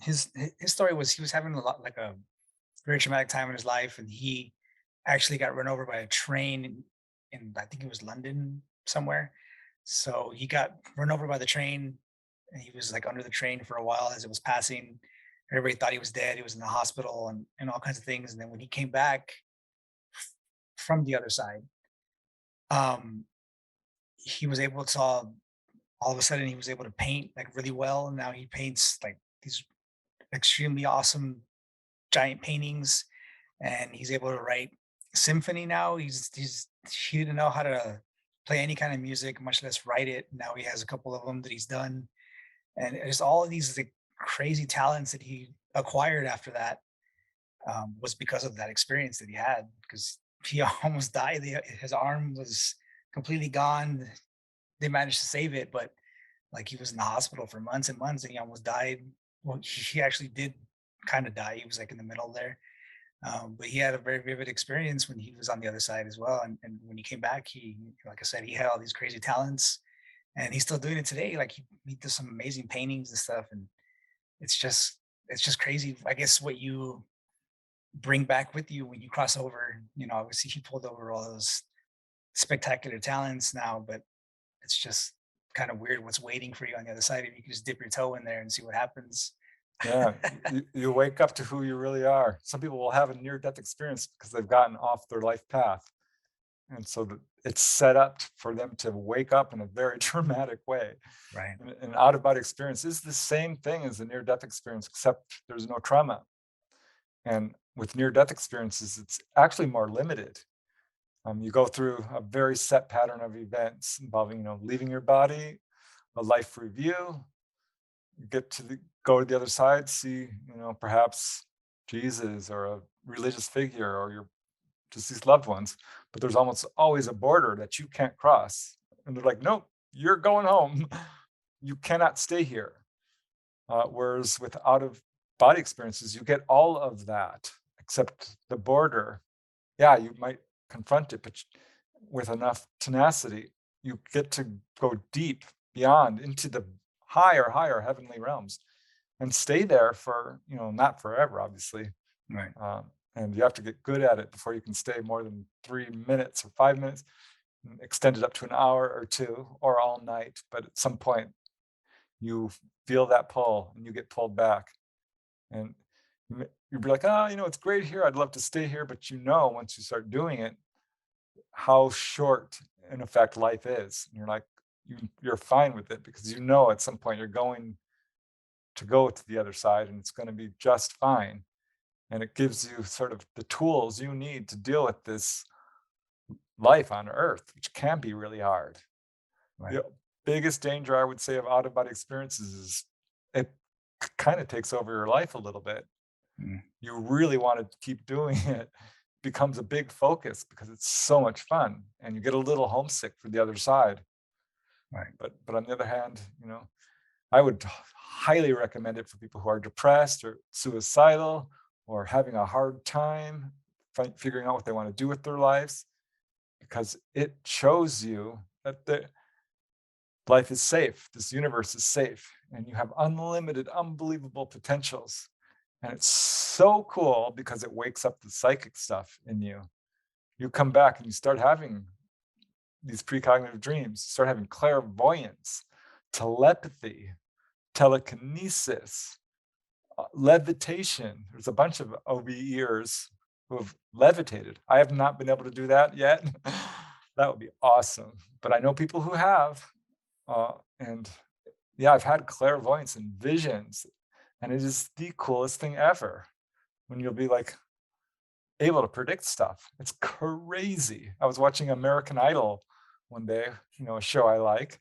his story was he was having a lot like a very traumatic time in his life, and he actually got run over by a train in I think it was London somewhere. So he got run over by the train, and he was like under the train for a while as it was passing. Everybody thought he was dead. He was in the hospital and all kinds of things. And then when he came back from the other side, um, he was able to all of a sudden he was able to paint like really well. And now he paints like these extremely awesome giant paintings, and he's able to write symphony now. He didn't know how to play any kind of music, much less write it. Now he has a couple of them that he's done, and just all of these like crazy talents that he acquired after that was because of that experience that he had. Because he almost died. His arm was completely gone. They managed to save it, but like he was in the hospital for months and months, and he almost died. Well, he actually did kind of die. He was like in the middle there, but he had a very vivid experience when he was on the other side as well. And when he came back, like I said, he had all these crazy talents, and he's still doing it today. Like he does some amazing paintings and stuff, and it's just it's just crazy. I guess what you bring back with you when you cross over. Obviously he pulled over all those spectacular talents now, but it's just kind of weird what's waiting for you on the other side if you can just dip your toe in there and see what happens. Yeah, you wake up to who you really are. Some people will have a near-death experience because they've gotten off their life path. And so it's set up for them to wake up in a very traumatic way. Right. And an out-of-body experience is the same thing as a near-death experience, except there's no trauma. And with near-death experiences, it's actually more limited. You go through a very set pattern of events involving, leaving your body, a life review, get to go to the other side, see, perhaps Jesus or a religious figure or your deceased loved ones. But there's almost always a border that you can't cross. And they're like, nope, you're going home. You cannot stay here. Whereas with out of body experiences, you get all of that except the border. Yeah, you might confront it, but with enough tenacity, you get to go deep beyond into the higher heavenly realms and stay there for, not forever, obviously. Right. And you have to get good at it before you can stay more than 3 minutes or 5 minutes, extend it up to an hour or two or all night. But at some point, you feel that pull and you get pulled back. And you'd be like, oh, it's great here. I'd love to stay here. But once you start doing it, how short, in effect, life is. And you're like, you're fine with it because at some point you're going to go to the other side and it's going to be just fine. And it gives you sort of the tools you need to deal with this life on earth, which can be really hard. Right. The biggest danger I would say of out of body experiences is it kind of takes over your life a little bit. Mm, You really want to keep doing it, becomes a big focus because it's so much fun and you get a little homesick for the other side. right. But on the other hand, I would highly recommend it for people who are depressed or suicidal or having a hard time figuring out what they want to do with their lives, because it shows you that the life is safe, this universe is safe, and you have unlimited, unbelievable potentials. And it's so cool because it wakes up the psychic stuff in you. you come back and you start having these precognitive dreams, you start having clairvoyance, telepathy, telekinesis, levitation. There's a bunch of OBEers who have levitated. I have not been able to do that yet. That would be awesome. But I know people who have. And yeah, I've had clairvoyance and visions, and it is the coolest thing ever when you'll be like able to predict stuff. It's crazy. I was watching American Idol one day, a show I like.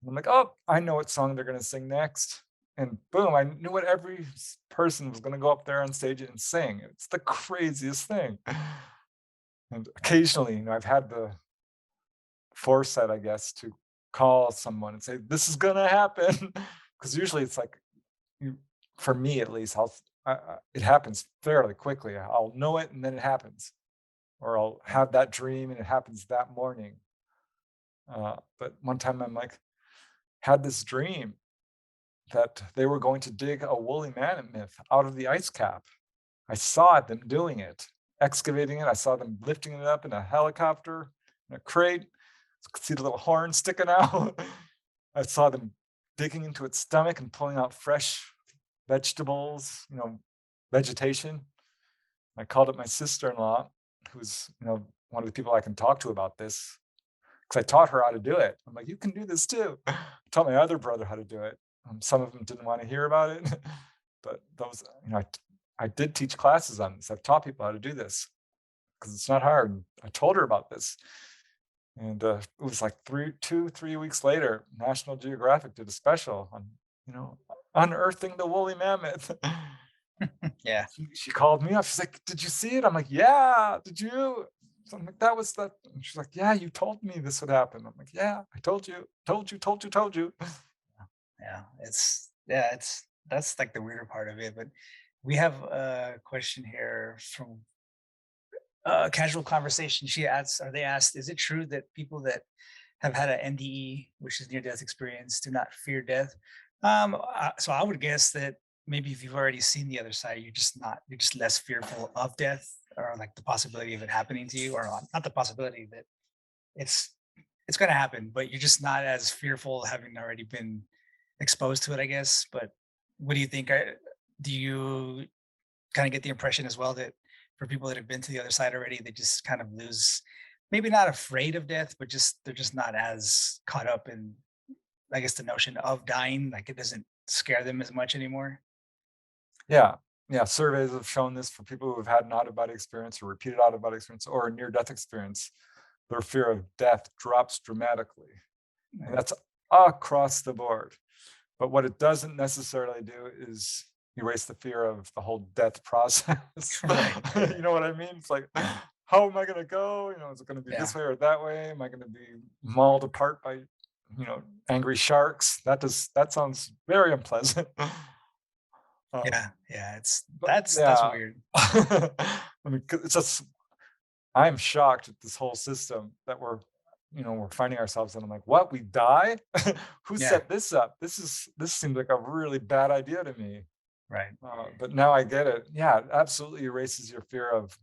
And I'm like, oh, I know what song they're going to sing next. And boom, I knew what every person was going to go up there on stage and sing. It's the craziest thing. And occasionally, I've had the foresight, I guess, to call someone and say, this is going to happen. Because usually it's like, you, for me at least, it happens fairly quickly. I'll know it and then it happens. Or I'll have that dream and it happens that morning. But one time I'm like, had this dream that they were going to dig a woolly mammoth out of the ice cap. I saw them doing it, excavating it. I saw them lifting it up in a helicopter, in a crate. I could see the little horn sticking out. I saw them digging into its stomach and pulling out fresh vegetables, vegetation. I called up my sister-in-law, who's, one of the people I can talk to about this, because I taught her how to do it. I'm like, you can do this too. I taught my other brother how to do it. Some of them didn't want to hear about it, but those, I did teach classes on this. I've taught people how to do this because it's not hard. I told her about this. And it was like 3 weeks later, National Geographic did a special on, unearthing the woolly mammoth. Yeah. She called me up. She's like, did you see it? I'm like, yeah. Did you? So I'm like, that was that. And she's like, yeah, you told me this would happen. I'm like, yeah, I told you, told you, told you, told you. It's that's like the weirder part of it. But we have a question here from casual conversation. She asks, or they asked, is it true that people that have had an NDE, which is near death experience, do not fear death? So I would guess that maybe if you've already seen the other side, you're just less fearful of death, or like the possibility of it happening to you, or not the possibility that it's it's going to happen, but you're just not as fearful having already been exposed to it, I guess. But what do you think? Do you kind of get the impression as well that for people that have been to the other side already, they just kind of lose, maybe not afraid of death, but just they're just not as caught up in, I guess, the notion of dying. Like it doesn't scare them as much anymore. Yeah. Yeah. Surveys have shown this for people who have had an out of body experience or repeated out of body experience or a near death experience. Their fear of death drops dramatically. And Yeah. that's across the board. But what it doesn't necessarily do is erase the fear of the whole death process. Right. You know what I mean? It's like, how am I going to go? Is it going to be Yeah. this way or that way? Am I going to be mauled apart by, angry sharks? That sounds very unpleasant. Um, Yeah. Yeah. It's but that's yeah, weird. I mean, 'cause it's just I'm shocked at this whole system that we're finding ourselves in. I'm like, what? We die? Who Yeah. set this up? This seems like a really bad idea to me. Right. But now I get it. Yeah, it absolutely erases your fear of,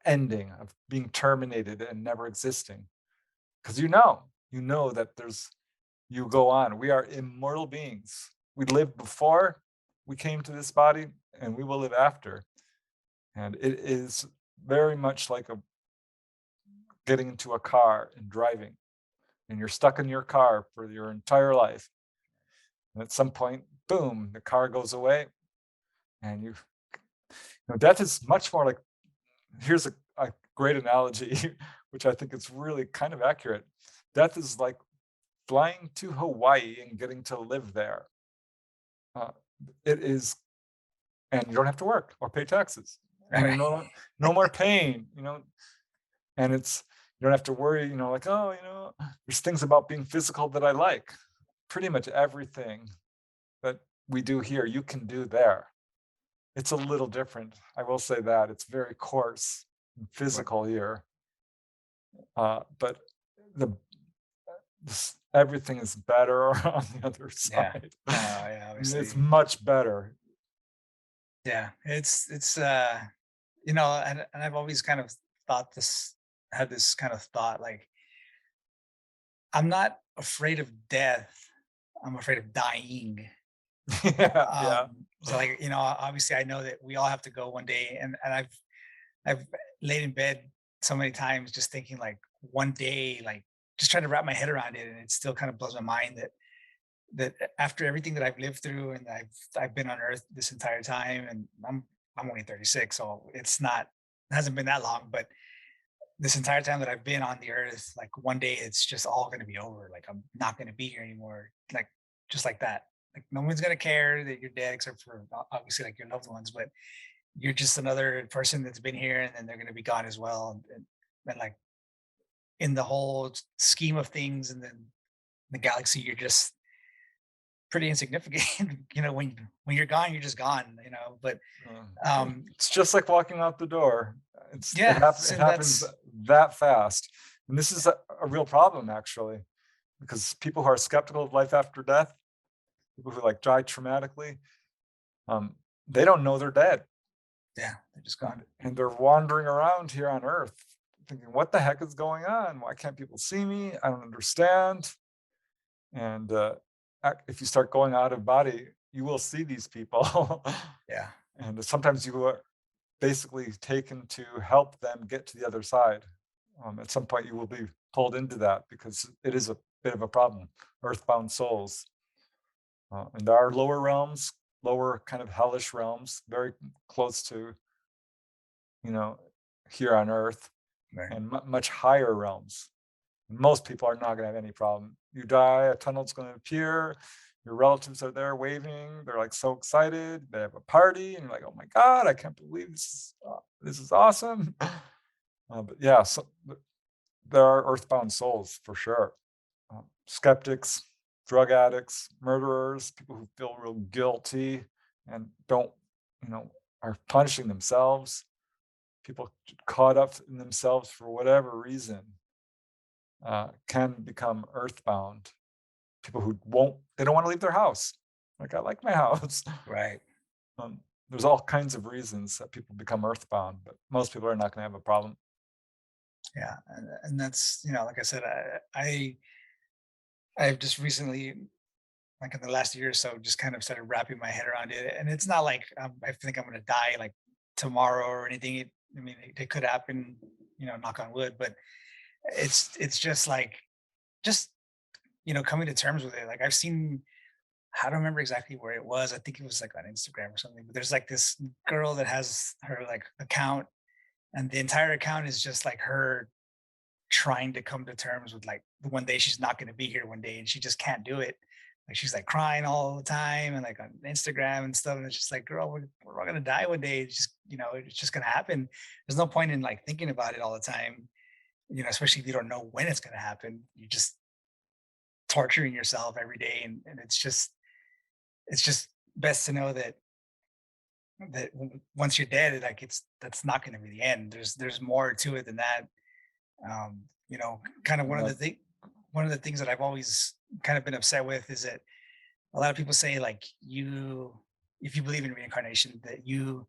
ending, of being terminated and never existing. Because you know that you go on. We are immortal beings. We lived before we came to this body, and we will live after. And it is very much like getting into a car and driving, and you're stuck in your car for your entire life. And at some point, boom, the car goes away, and death is much more like, here's a great analogy, which I think is really kind of accurate. Death is like flying to Hawaii and getting to live there. Uh, it is, and you don't have to work or pay taxes, and Right. no more pain, and you don't have to worry, like, oh, there's things about being physical that I like. Pretty much everything that we do here, you can do there. It's a little different. I will say that it's very coarse and Right. physical here, but the everything is better on the other Yeah. side. No, yeah, It's obviously. much better. Yeah. It's and I've always kind of thought this had this kind of thought like, I'm not afraid of death. I'm afraid of dying. Yeah, yeah. So like, obviously I know that we all have to go one day, and I've laid in bed so many times just thinking like one day, like just trying to wrap my head around it, and it still kind of blows my mind that after everything that I've lived through, and I've been on Earth this entire time, and I'm only 36, so it hasn't been that long, but this entire time that I've been on the Earth, like one day it's just all going to be over. Like I'm not going to be here anymore. Like just like that. Like no one's going to care that you're dead, except for obviously like your loved ones, but you're just another person that's been here, and then they're going to be gone as well. And like in the whole scheme of things, and then the galaxy, you're just pretty insignificant. When you're gone, you're just gone. But um, It's just like walking out the door. yeah, It so happens that's that fast. And this is a real problem, actually, because people who are skeptical of life after death, people who like die traumatically, um, they don't know they're dead. yeah, they're just gone. And they're wandering around here on Earth thinking, what the heck is going on? Why can't people see me? I don't understand. And if you start going out of body, you will see these people. Yeah, And sometimes you are basically taken to help them get to the other side. At some point, you will be pulled into that because it is a bit of a problem. Earthbound souls, and there are lower realms, lower kind of hellish realms, very close to you know here on Earth, right. and much higher realms. Most people are not going to have any problem. You die, a tunnel's going to appear. Your relatives are there waving. They're like so excited. They have a party, and you're like, "Oh my god, I can't believe this is awesome." But yeah, so there are earthbound souls for sure. Skeptics, drug addicts, murderers, people who feel real guilty and don't, you know, are punishing themselves. People caught up in themselves for whatever reason can become earthbound. People who they don't want to leave their house. Like, I like my house. Right. Um, there's all kinds of reasons that people become earthbound, but most people are not going to have a problem. Yeah. And that's, like I said, I've just recently, like in the last year or so, just kind of started wrapping my head around it. And it's not like I think I'm going to die like tomorrow or anything. I mean, it could happen, knock on wood, but it's just like, just, coming to terms with it. Like I've seen, I don't remember exactly where it was. I think it was like on Instagram or something, but there's like this girl that has her like account, and the entire account is just like her trying to come to terms with like the one day she's not going to be here one day, and she just can't do it. Like she's like crying all the time, and like on Instagram and stuff. And it's just like, girl, we're all gonna die one day. It's just, it's just gonna happen. There's no point in like thinking about it all the time, especially if you don't know when it's gonna happen. You just torturing yourself every day, and it's just best to know that once you're dead, like that's not going to be the end. There's more to it than that. Kind of Yeah. one of the things that I've always kind of been upset with is that a lot of people say like if you believe in reincarnation, that you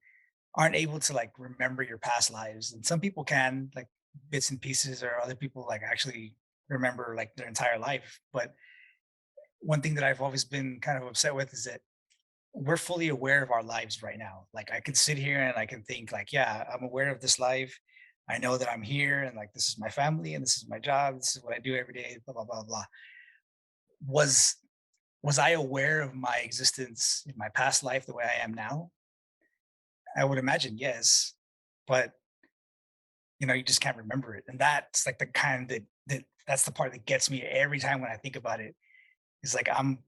aren't able to like remember your past lives, and some people can, like bits and pieces, or other people like actually remember like their entire life. But one thing that I've always been kind of upset with is that we're fully aware of our lives right now. Like I can sit here and I can think like, yeah, I'm aware of this life. I know that I'm here, and like this is my family, and this is my job. This is what I do every day. Blah blah blah blah. Was was I aware of my existence in my past life the way I am now? I would imagine yes, but you just can't remember it, and that's like the kind that's the part that gets me every time when I think about it. It's like I'm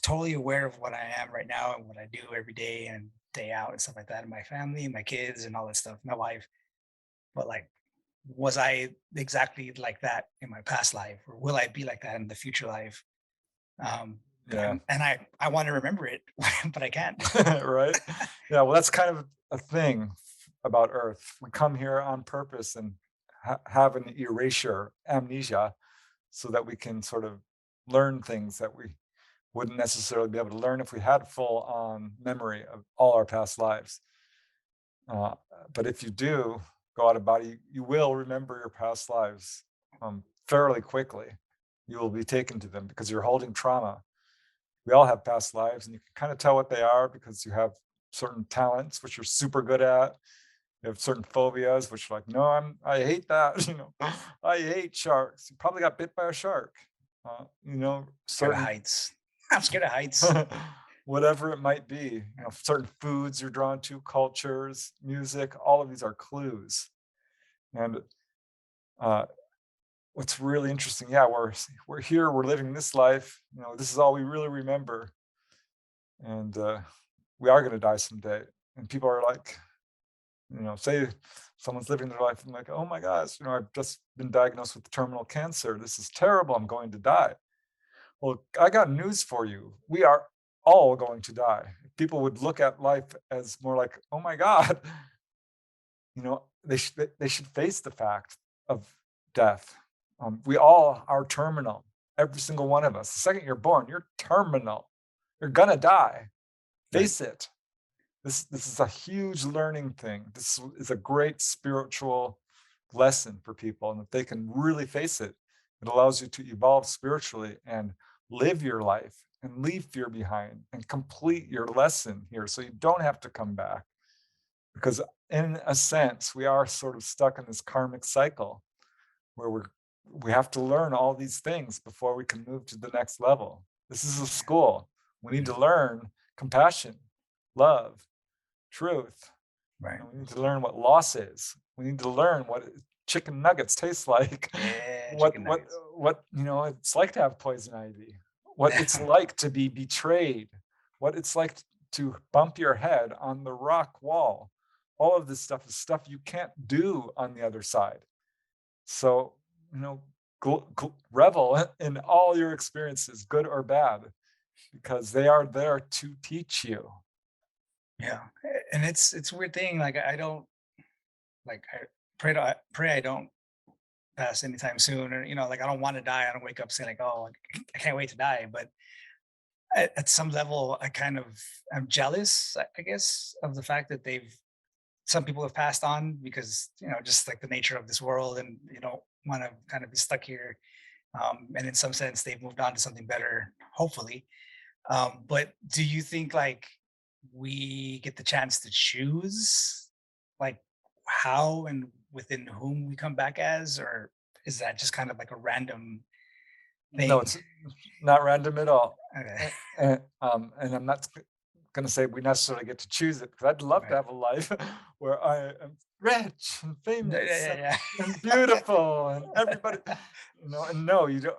totally aware of what I am right now and what I do every day and day out and stuff like that, and my family and my kids and all that stuff, my wife. But like, was I exactly like that in my past life, or will I be like that in the future life? Yeah. And I want to remember it, but I can't. Right? Yeah, well, that's kind of a thing about Earth. We come here on purpose and have an erasure, amnesia, so that we can sort of learn things that we wouldn't necessarily be able to learn if we had full on memory of all our past lives. Uh, but if you do, go out of body, you will remember your past lives fairly quickly. You will be taken to them because you're holding trauma. We all have past lives, and you can kind of tell what they are because you have certain talents which you're super good at. You have certain phobias which are like, no, I hate that. I hate sharks. You probably got bit by a shark. Scared of Certain heights. I'm scared of heights. whatever it might be, certain foods you're drawn to, cultures, music, all of these are clues. And uh, what's really interesting, yeah, we're here, we're living this life. This is all we really remember, and we are going to die someday. And people are like, say someone's living their life and like, oh my gosh, I've just been diagnosed with terminal cancer. This is terrible. I'm going to die. Well, I got news for you. We are all going to die. If people would look at life as more like, oh my God, they should face the fact of death. We all are terminal. Every single one of us. The second you're born, you're terminal. You're gonna die. Right. Face it. This is a huge learning thing. This is a great spiritual lesson for people, and if they can really face it, it allows you to evolve spiritually and live your life and leave fear behind and complete your lesson here, so you don't have to come back. Because in a sense, we are sort of stuck in this karmic cycle where we have to learn all these things before we can move to the next level. This is a school. We need to learn compassion, love, truth. Right. We need to learn what loss is. We need to learn what chicken nuggets taste like. Yeah, what chicken what nuggets. what it's like to have poison ivy. What it's like to be betrayed. What it's like to bump your head on the rock wall. All of this stuff is stuff you can't do on the other side. So, you know, revel in all your experiences, good or bad, because they are there to teach you. Yeah. And it's a weird thing. Like I don't like I pray I don't pass anytime soon, or like I don't want to die. I don't wake up saying like, oh, I can't wait to die. But at some level, I kind of am jealous, I guess, of the fact that some people have passed on because just like the nature of this world, and you don't want to kind of be stuck here. And in some sense, they've moved on to something better, hopefully. But do you think like we get the chance to choose like how and within whom we come back as, or is that just kind of like a random No, thing? it's not random at all. Okay. And I'm not going to say we necessarily get to choose it, because I'd love to Right. have a life where I am rich and Yeah, famous yeah, yeah, and yeah. beautiful and everybody, and no, you don't.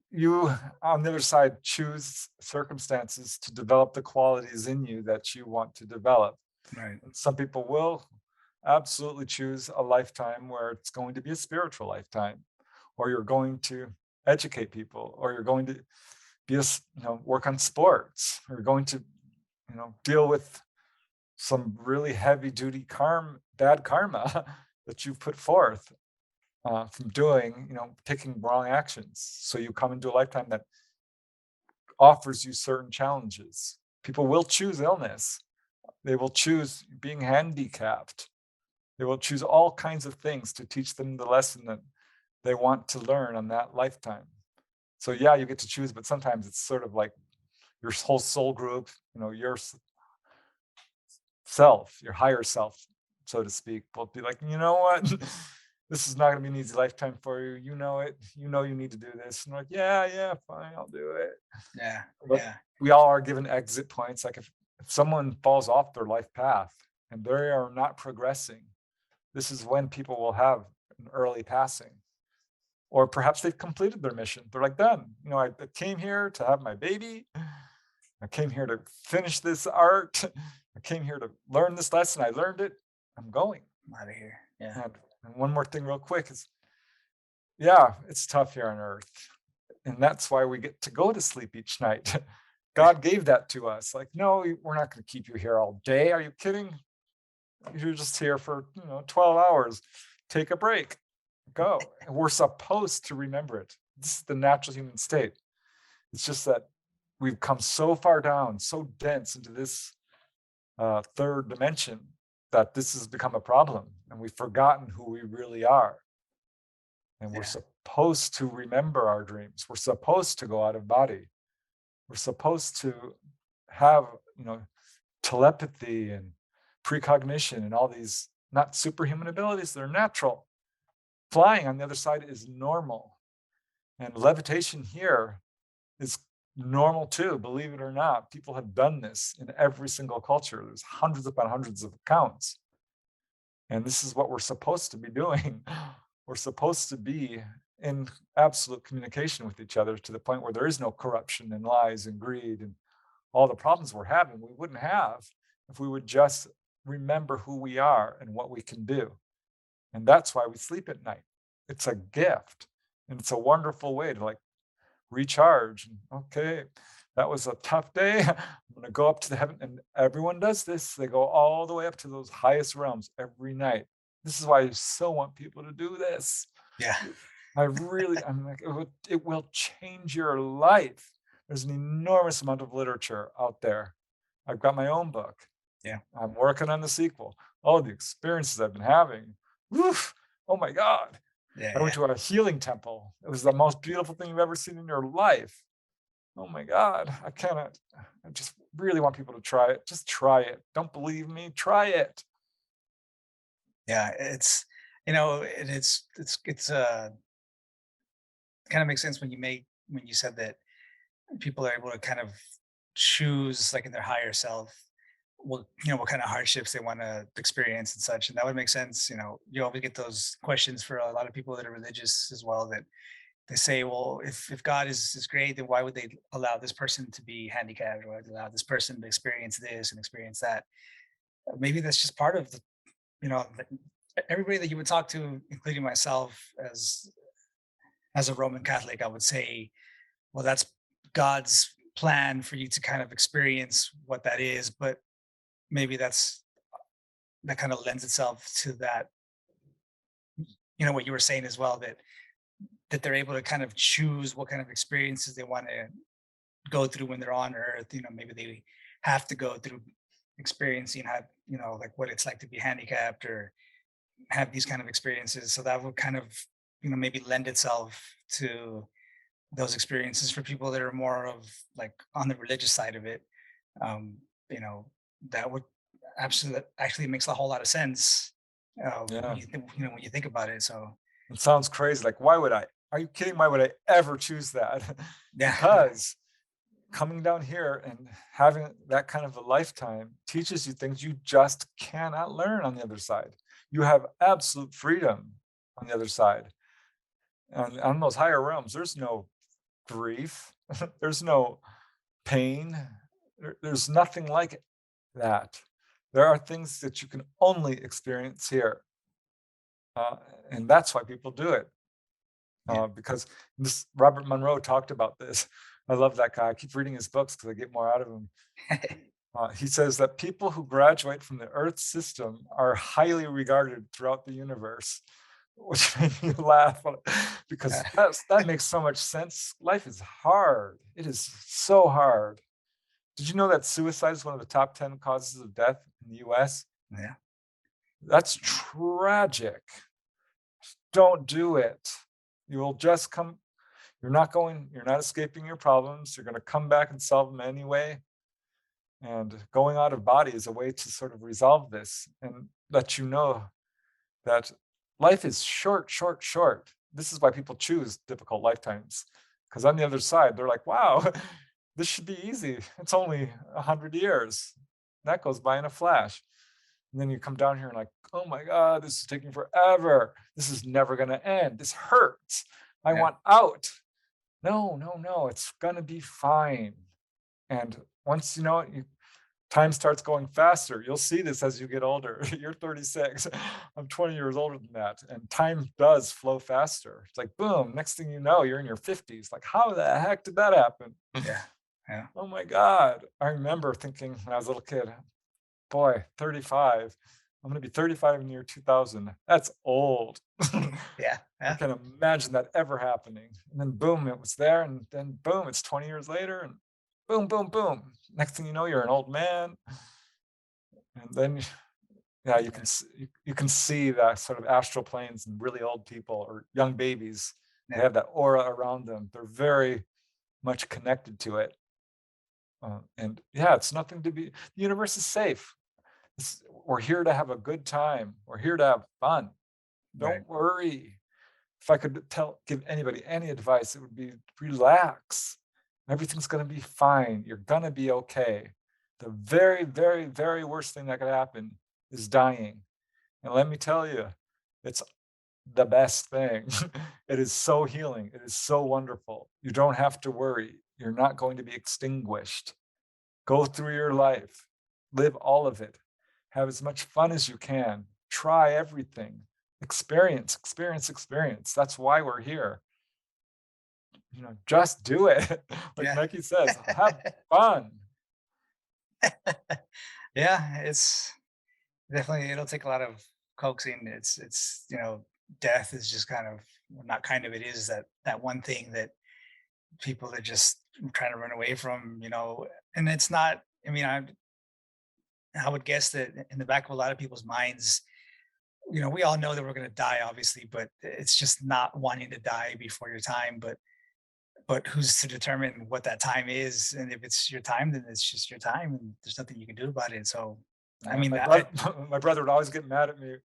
You, on the other side, choose circumstances to develop the qualities in you that you want to develop. Right. And some people will absolutely choose a lifetime where it's going to be a spiritual lifetime, or you're going to educate people, or you're going to be work on sports, or you're going to deal with some really heavy duty bad karma that you've put forth from doing, taking wrong actions. So you come into a lifetime that offers you certain challenges. People will choose illness. They will choose being handicapped. They will choose all kinds of things to teach them the lesson that they want to learn on that lifetime. So yeah, you get to choose, but sometimes it's sort of like your whole soul group, your self, your higher self, so to speak, will be like, you know what? This is not going to be an easy lifetime for you. You know it. You need to do this. And we're like, yeah, yeah, fine, I'll do it. Yeah. But Yeah. we all are given exit points. Like if someone falls off their life path and they are not progressing, this is when people will have an early passing. Or perhaps they've completed their mission. They're like, done. I came here to have my baby. I came here to finish this art. I came here to learn this lesson. I learned it. I'm going. I'm out of here. Yeah. And one more thing, real quick, is yeah, it's tough here on Earth. And that's why we get to go to sleep each night. God gave that to us. Like, no, we're not going to keep you here all day. Are you kidding? You're just here for 12 hours. Take a break. Go. And we're supposed to remember it. This is the natural human state. It's just that we've come so far down, so dense into this third dimension, that this has become a problem and we've forgotten who we really are. And we're Yeah. supposed to remember our dreams. We're supposed to go out of body. We're supposed to have, telepathy and precognition and all these not superhuman abilities, they're natural. Flying on the other side is normal. And levitation here is normal too, believe it or not. People have done this in every single culture. There's hundreds upon hundreds of accounts. And this is what we're supposed to be doing. We're supposed to be in absolute communication with each other to the point where there is no corruption and lies and greed and all the problems we're having, we wouldn't have if we would just remember who we are and what we can do. And that's why we sleep at night. It's a gift. And it's a wonderful way to like recharge. Okay, that was a tough day. I'm going to go up to the heaven. And everyone does this. They go all the way up to those highest realms every night. This is why I so want people to do this. Yeah. I'm like, it will change your life. There's an enormous amount of literature out there. I've got my own book. Yeah. I'm working on the sequel. Oh, the experiences I've been having. Woof. Oh my God. Yeah. I went to a healing temple. It was the most beautiful thing you've ever seen in your life. Oh my God. I just really want people to try it. Just try it. Don't believe me? Try it. Yeah. It's kind of makes sense when you said that people are able to kind of choose like in their higher self what kind of hardships they want to experience and such, and that would make sense. You always get those questions for a lot of people that are religious as well, that they say, well, if God is great, then why would they allow this person to be handicapped, or why would they allow this person to experience this and experience that? Maybe that's just part of the you know everybody that you would talk to, including myself as a Roman Catholic, I would say, well, that's God's plan for you to kind of experience what that is. But maybe that kind of lends itself to that, what you were saying as well, that they're able to kind of choose what kind of experiences they want to go through when they're on earth. Maybe they have to go through experiencing how, like what it's like to be handicapped, or have these kind of experiences. So that would kind of, maybe lend itself to those experiences for people that are more of like on the religious side of it. um you know that would absolutely actually makes a whole lot of sense, when Yeah. when you think about it. So It sounds crazy. Like, why would I? Are you kidding? Why would I ever choose that? yeah. Because coming down here and having that kind of a lifetime teaches you things you just cannot learn on the other side. You have absolute freedom on the other side. And on those higher realms, there's no grief, there's no pain, there's nothing like that. There are things that you can only experience here. Uh, and that's why people do it. Yeah. Because this Robert Monroe talked about this. I love that guy. I keep reading his books because I get more out of him. He says that people who graduate from the Earth system are highly regarded throughout the universe, which made me laugh because that makes so much sense. Life is hard. It is so hard. Did you know that suicide is one of the top 10 causes of death in the US? Yeah. That's tragic. Don't do it. You will just come, you're not escaping your problems. You're going to come back and solve them anyway. And going out of body is a way to sort of resolve this and let you know that life is short, short, short. This is why people choose difficult lifetimes. Because on the other side, they're like, wow, this should be easy. It's only 100 years. That goes by in a flash. And then you come down here and like, oh my God, this is taking forever. This is never going to end. This hurts. I Yeah. want out. No, no, no, it's going to be fine. And once you know it, time starts going faster. You'll see this as you get older. You're 36. I'm 20 years older than that. And time does flow faster. It's like, boom, next thing you know, you're in your 50s. Like, how the heck did that happen? Yeah. Yeah. Oh my God. I remember thinking when I was a little kid, boy, 35. I'm going to be 35 in the year 2000. That's old. Yeah. I Yeah. can't imagine that ever happening. And then boom, it was there. And then boom, it's 20 years later. And boom, boom, boom. Next thing you know, you're an old man. And then Yeah, Yeah. you can see that sort of astral planes in really old people or young babies. They Yeah. have that aura around them. They're very much connected to it. And yeah, it's nothing to be. The universe is safe. We're here to have a good time. We're here to have fun. Right. Don't worry. If I could give anybody any advice, it would be relax. Everything's going to be fine. You're going to be okay. The very, very, very worst thing that could happen is dying. And let me tell you, it's the best thing. It is so healing. It is so wonderful. You don't have to worry. You're not going to be extinguished. Go through your life, live all of it, have as much fun as you can, try everything, experience, experience, experience. That's why we're here. Just do it. Like Yeah. Nike says, have fun. Yeah. It's definitely, it'll take a lot of coaxing. Death is just kind of, well, not kind of, it is that one thing that people are just trying to run away from, and it's not, I mean, I would guess that in the back of a lot of people's minds, we all know that we're going to die, obviously, but it's just not wanting to die before your time. But who's to determine what that time is? And if it's your time, then it's just your time, and there's nothing you can do about it. So, I Yeah, mean, my brother, my brother would always get mad at me.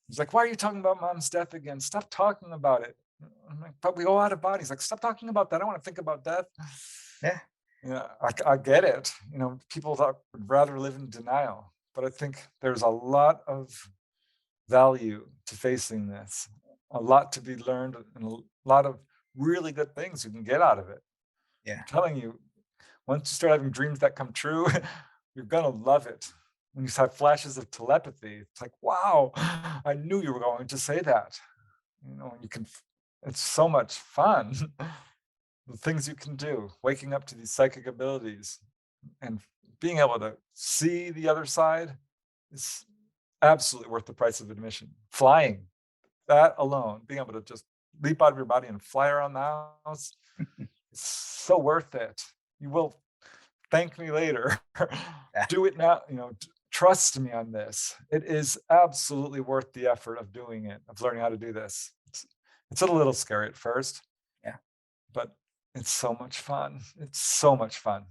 He's like, "Why are you talking about mom's death again? Stop talking about it." I'm like, "But we go out of body." He's like, "Stop talking about that. I don't want to think about death." yeah, Yeah, I get it. People that would rather live in denial, but I think there's a lot of value to facing this, a lot to be learned, and a lot of really good things you can get out of it. yeah, I'm telling you, once you start having dreams that come true, you're gonna love it. When you have flashes of telepathy, it's like, wow, I knew you were going to say that. You can, it's so much fun. The things you can do, waking up to these psychic abilities and being able to see the other side is absolutely worth the price of admission. Flying, that alone, being able to just leap out of your body and fly around the house, is so worth it. You will thank me later. yeah, Do it now. Trust me on this. It is absolutely worth the effort of doing it, of learning how to do this. It's a little scary at first, yeah, but it's so much fun. It's so much fun.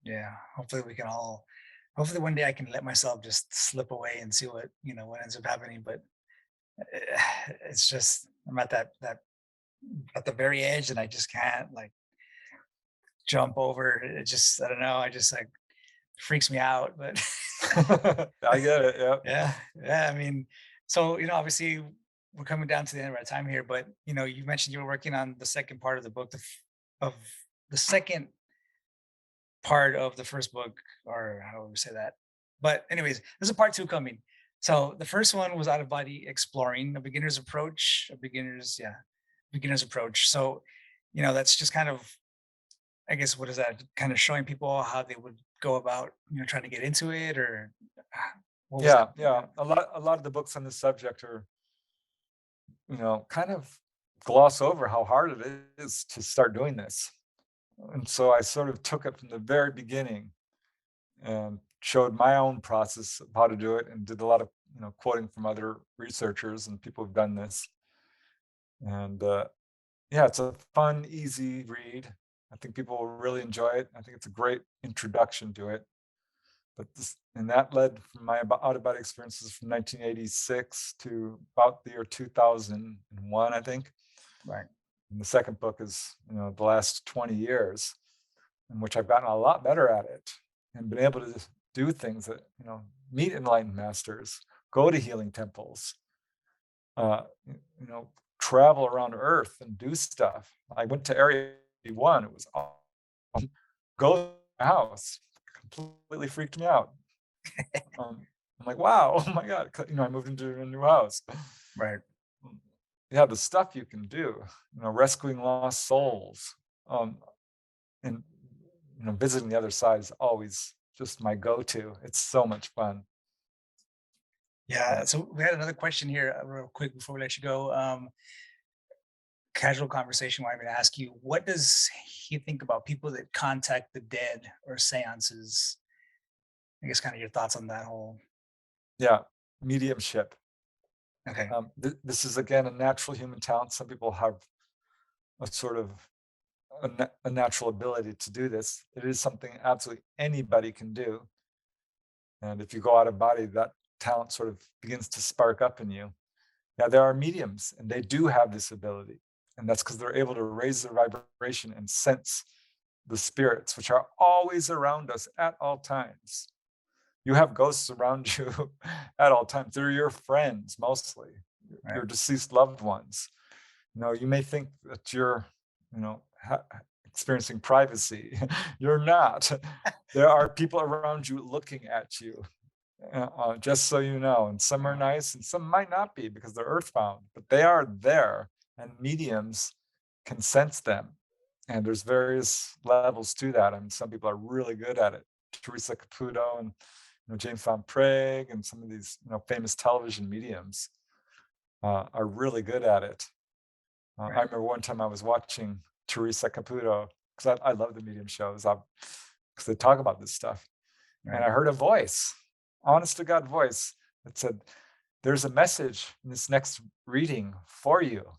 yeah. Hopefully, we can all. Hopefully, one day I can let myself just slip away and see what ends up happening. But it's just I'm at that at the very edge, and I just can't like jump over. It just I don't know. I just like freaks me out. But I get it. Yeah. yeah, yeah. I mean, so obviously we're coming down to the end of our time here, but you mentioned you were working on the second part of the book, of the second part of the first book, or how do we say that? But anyways, there's a part two coming. So the first one was out of body exploring, a beginner's approach. So, that's just kind of, I guess, what is that? Kind of showing people how they would go about, trying to get into it, or what was that? Yeah, yeah. A lot of the books on this subject are, kind of gloss over how hard it is to start doing this. And so I sort of took it from the very beginning and showed my own process of how to do it and did a lot of, quoting from other researchers and people who've done this. And yeah, it's a fun, easy read. I think people will really enjoy it. I think it's a great introduction to it. And that led from my out of body experiences from 1986 to about the year 2001, I think. Right. And the second book is, the last 20 years, in which I've gotten a lot better at it and been able to do things that, meet enlightened masters, go to healing temples, you know, travel around Earth and do stuff. I went to Area 51. It was awesome. Go to my house. Completely freaked me out. I'm like, wow, oh my God. I moved into a new house. Right. Yeah, the stuff you can do, rescuing lost souls. Um, and visiting the other side is always just my go-to. It's so much fun. Yeah. Yeah. So we had another question here, real quick before we let you go. Casual conversation where I'm going to ask you, what does he think about people that contact the dead or seances? I guess kind of your thoughts on that whole. Yeah. mediumship. Okay. This is again a natural human talent. Some people have a sort of a natural ability to do this. It is something absolutely anybody can do. And if you go out of body, that talent sort of begins to spark up in you. Yeah, there are mediums, and they do have this ability. And that's because they're able to raise their vibration and sense the spirits, which are always around us at all times. You have ghosts around you at all times. They're your friends mostly, Right. your deceased loved ones. You may think that you're, you know, experiencing privacy. You're not. There are people around you looking at you, just so you know. And some are Yeah. nice and some might not be because they're earthbound, but they are there, and mediums can sense them. And there's various levels to that. I mean, some people are really good at it. Teresa Caputo and James Van Prague and some of these famous television mediums are really good at it. I Right. remember one time I was watching Teresa Caputo because I love the medium shows because they talk about this stuff. And Right. I heard a voice, honest to God voice, that said, "There's a message in this next reading for you."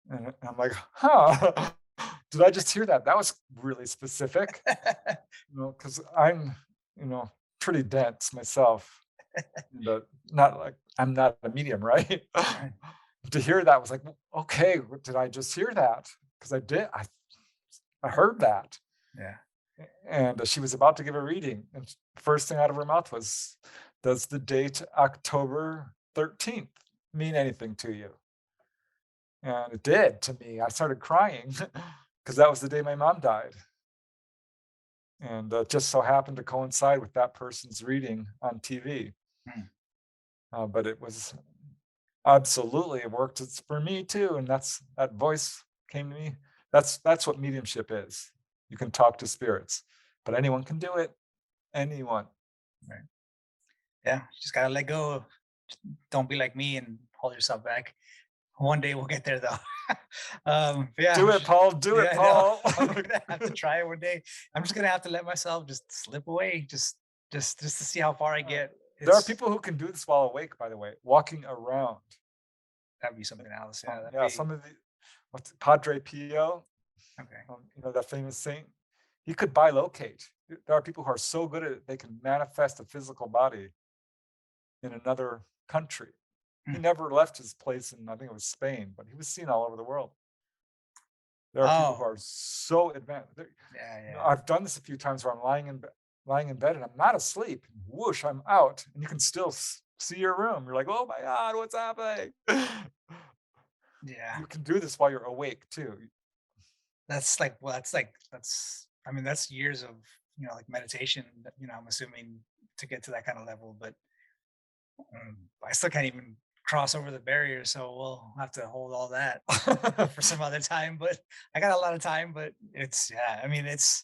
And I'm like, huh, did I just hear that? That was really specific, because I'm, you know, pretty dense myself. And, not like I'm not a medium, right? Right. To hear that was like, okay, did I just hear that? Because I did. I heard that. Yeah. And she was about to give a reading. And first thing out of her mouth was, "Does the date October 13th mean anything to you?" And it did to me. I started crying because that was the day my mom died. And just so happened to coincide with that person's reading on TV. Hmm. But it was absolutely, it worked for me too. And that voice came to me. That's what mediumship is. You can talk to spirits, but anyone can do it. Anyone. Right. Yeah. You just gotta let go. Don't be like me and hold yourself back. One day we'll get there though. Yeah, Do it, Paul. Do it, yeah, I know. Paul. I'm gonna have to try it one day. I'm just gonna have to let myself just slip away, just to see how far I Uh, get. there are It's people who can do this while awake, by the way, walking around. That'd be something else. Yeah, that'd Yeah, be some of the what's Padre Pio, okay. that famous saint, he could bilocate. There are people who are so good at it, they can manifest a physical body in another country. He Hmm. never left his place in, I think it was Spain, but he was seen all over the world. There are people who Oh, are so advanced. yeah, yeah. I've done this a few times where I'm lying in bed and I'm not asleep. Whoosh, I'm out, and you can still see your room. You're like, oh my God, what's happening? Yeah. You can do this while you're awake too. That's like well, that's I mean, that's years of like meditation, I'm assuming to get to that kind of level, but I still can't even cross over the barrier, so we'll have to hold all that for some other time. But I got a lot of time, but it's yeah, I mean, it's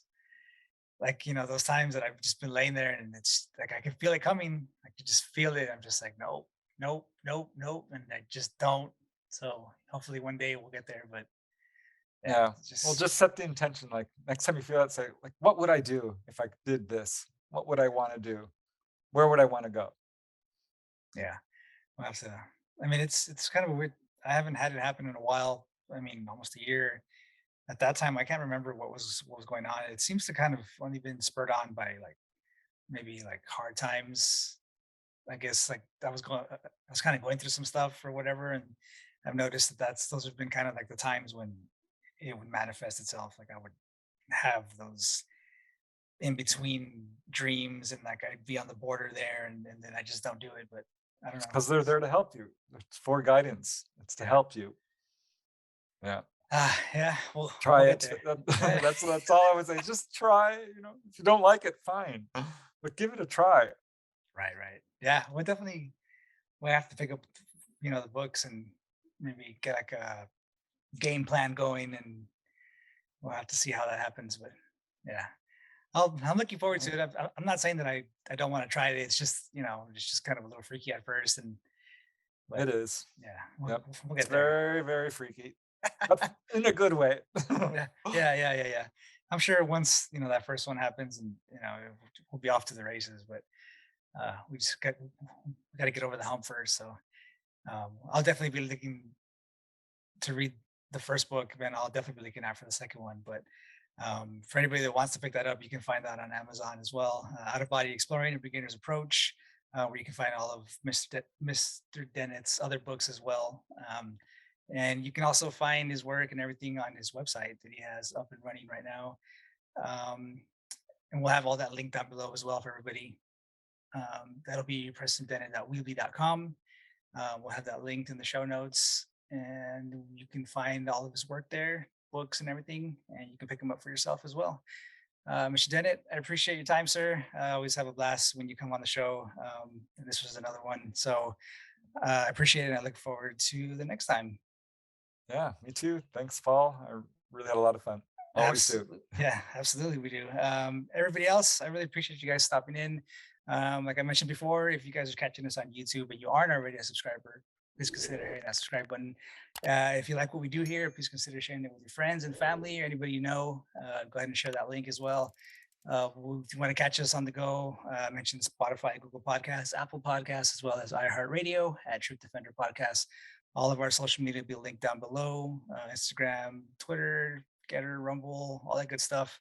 like those times that I've just been laying there and it's like I can feel it coming. I can just feel it. I'm just like, nope, nope, nope, nope, and I just don't. So hopefully one day we'll get there. But yeah, Yeah. it's Well, just just set the intention. Like next time you feel that, say, like, what would I do if I did this? What would I want to do? Where would I want to go? yeah. We'll have to. I mean, it's kind of a weird. I haven't had it happen in a while. I mean, almost a year. At that time, I can't remember what was going on. It seems to kind of only been spurred on by like maybe like hard times. I guess like I was kind of going through some stuff or whatever, and I've noticed those have been kind of like the times when it would manifest itself. Like I would have those in between dreams, and like I'd be on the border there, and then I just don't do it. But I don't It's know. because they're there to help you. It's for guidance. It's to Yeah. help you. Yeah. Yeah. We'll Try get it. there. Yeah. That's all I would say. Just try. If you don't like it, fine, but give it a try. Right. Right. Yeah. We'll have to pick up the books and maybe get like a game plan going, and we'll have to see how that happens. But yeah. I'm looking forward to it. I'm not saying that I don't want to try it. It's just it's just kind of a little freaky at first, but It is. yeah, Yep. we'll It's get there. very, very freaky, but in a good way. Yeah, yeah, yeah, yeah, yeah. I'm sure once that first one happens, and we'll be off to the races. But We got to get over the hump first. So I'll definitely be looking to read the first book, then I'll definitely be looking out for the second one. But for anybody that wants to pick that up, you can find that on Amazon as well. Out of Body Exploring: A Beginner's Approach, where you can find all of Mr. Dennett's other books as well. And you can also find his work and everything on his website that he has up and running right now. Um, and we'll have all that linked down below as well for everybody. That'll be prestondennett.weebly.com. We'll have that linked in the show notes, and you can find all of his work there, books and everything, and you can pick them up for yourself as well. Mr. Dennett, I appreciate your time, sir. I always have a blast when you come on the show, and this was another one. So I appreciate it, and I look forward to the next time. Yeah, me too. Thanks, Paul. I really had a lot of fun. Always do. Absolutely. Yeah, absolutely. We do. Everybody else, I really appreciate you guys stopping in. Like I mentioned before, if you guys are catching us on YouTube and you aren't already a subscriber, please consider hitting that subscribe button. If you like what we do here, please consider sharing it with your friends and family or anybody you know. Go ahead and share that link as well. If you want to catch us on the go, I mentioned Spotify, Google Podcasts, Apple Podcasts, as well as iHeartRadio at Truth Defender Podcast. All of our social media will be linked down below: Instagram, Twitter, Getter, Rumble, all that good stuff.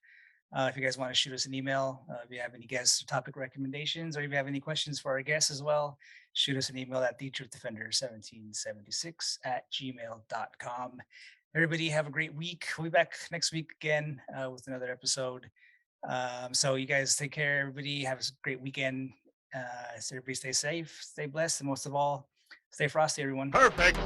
If you guys want to shoot us an email, if you have any guests or topic recommendations, or if you have any questions for our guests as well, shoot us an email at thetruthDefender1776 at gmail.com. Everybody have a great week. We'll be back next week again with another episode. So you guys take care, everybody. Have a great weekend. So everybody stay safe, stay blessed, and most of all, stay frosty, everyone. Perfect.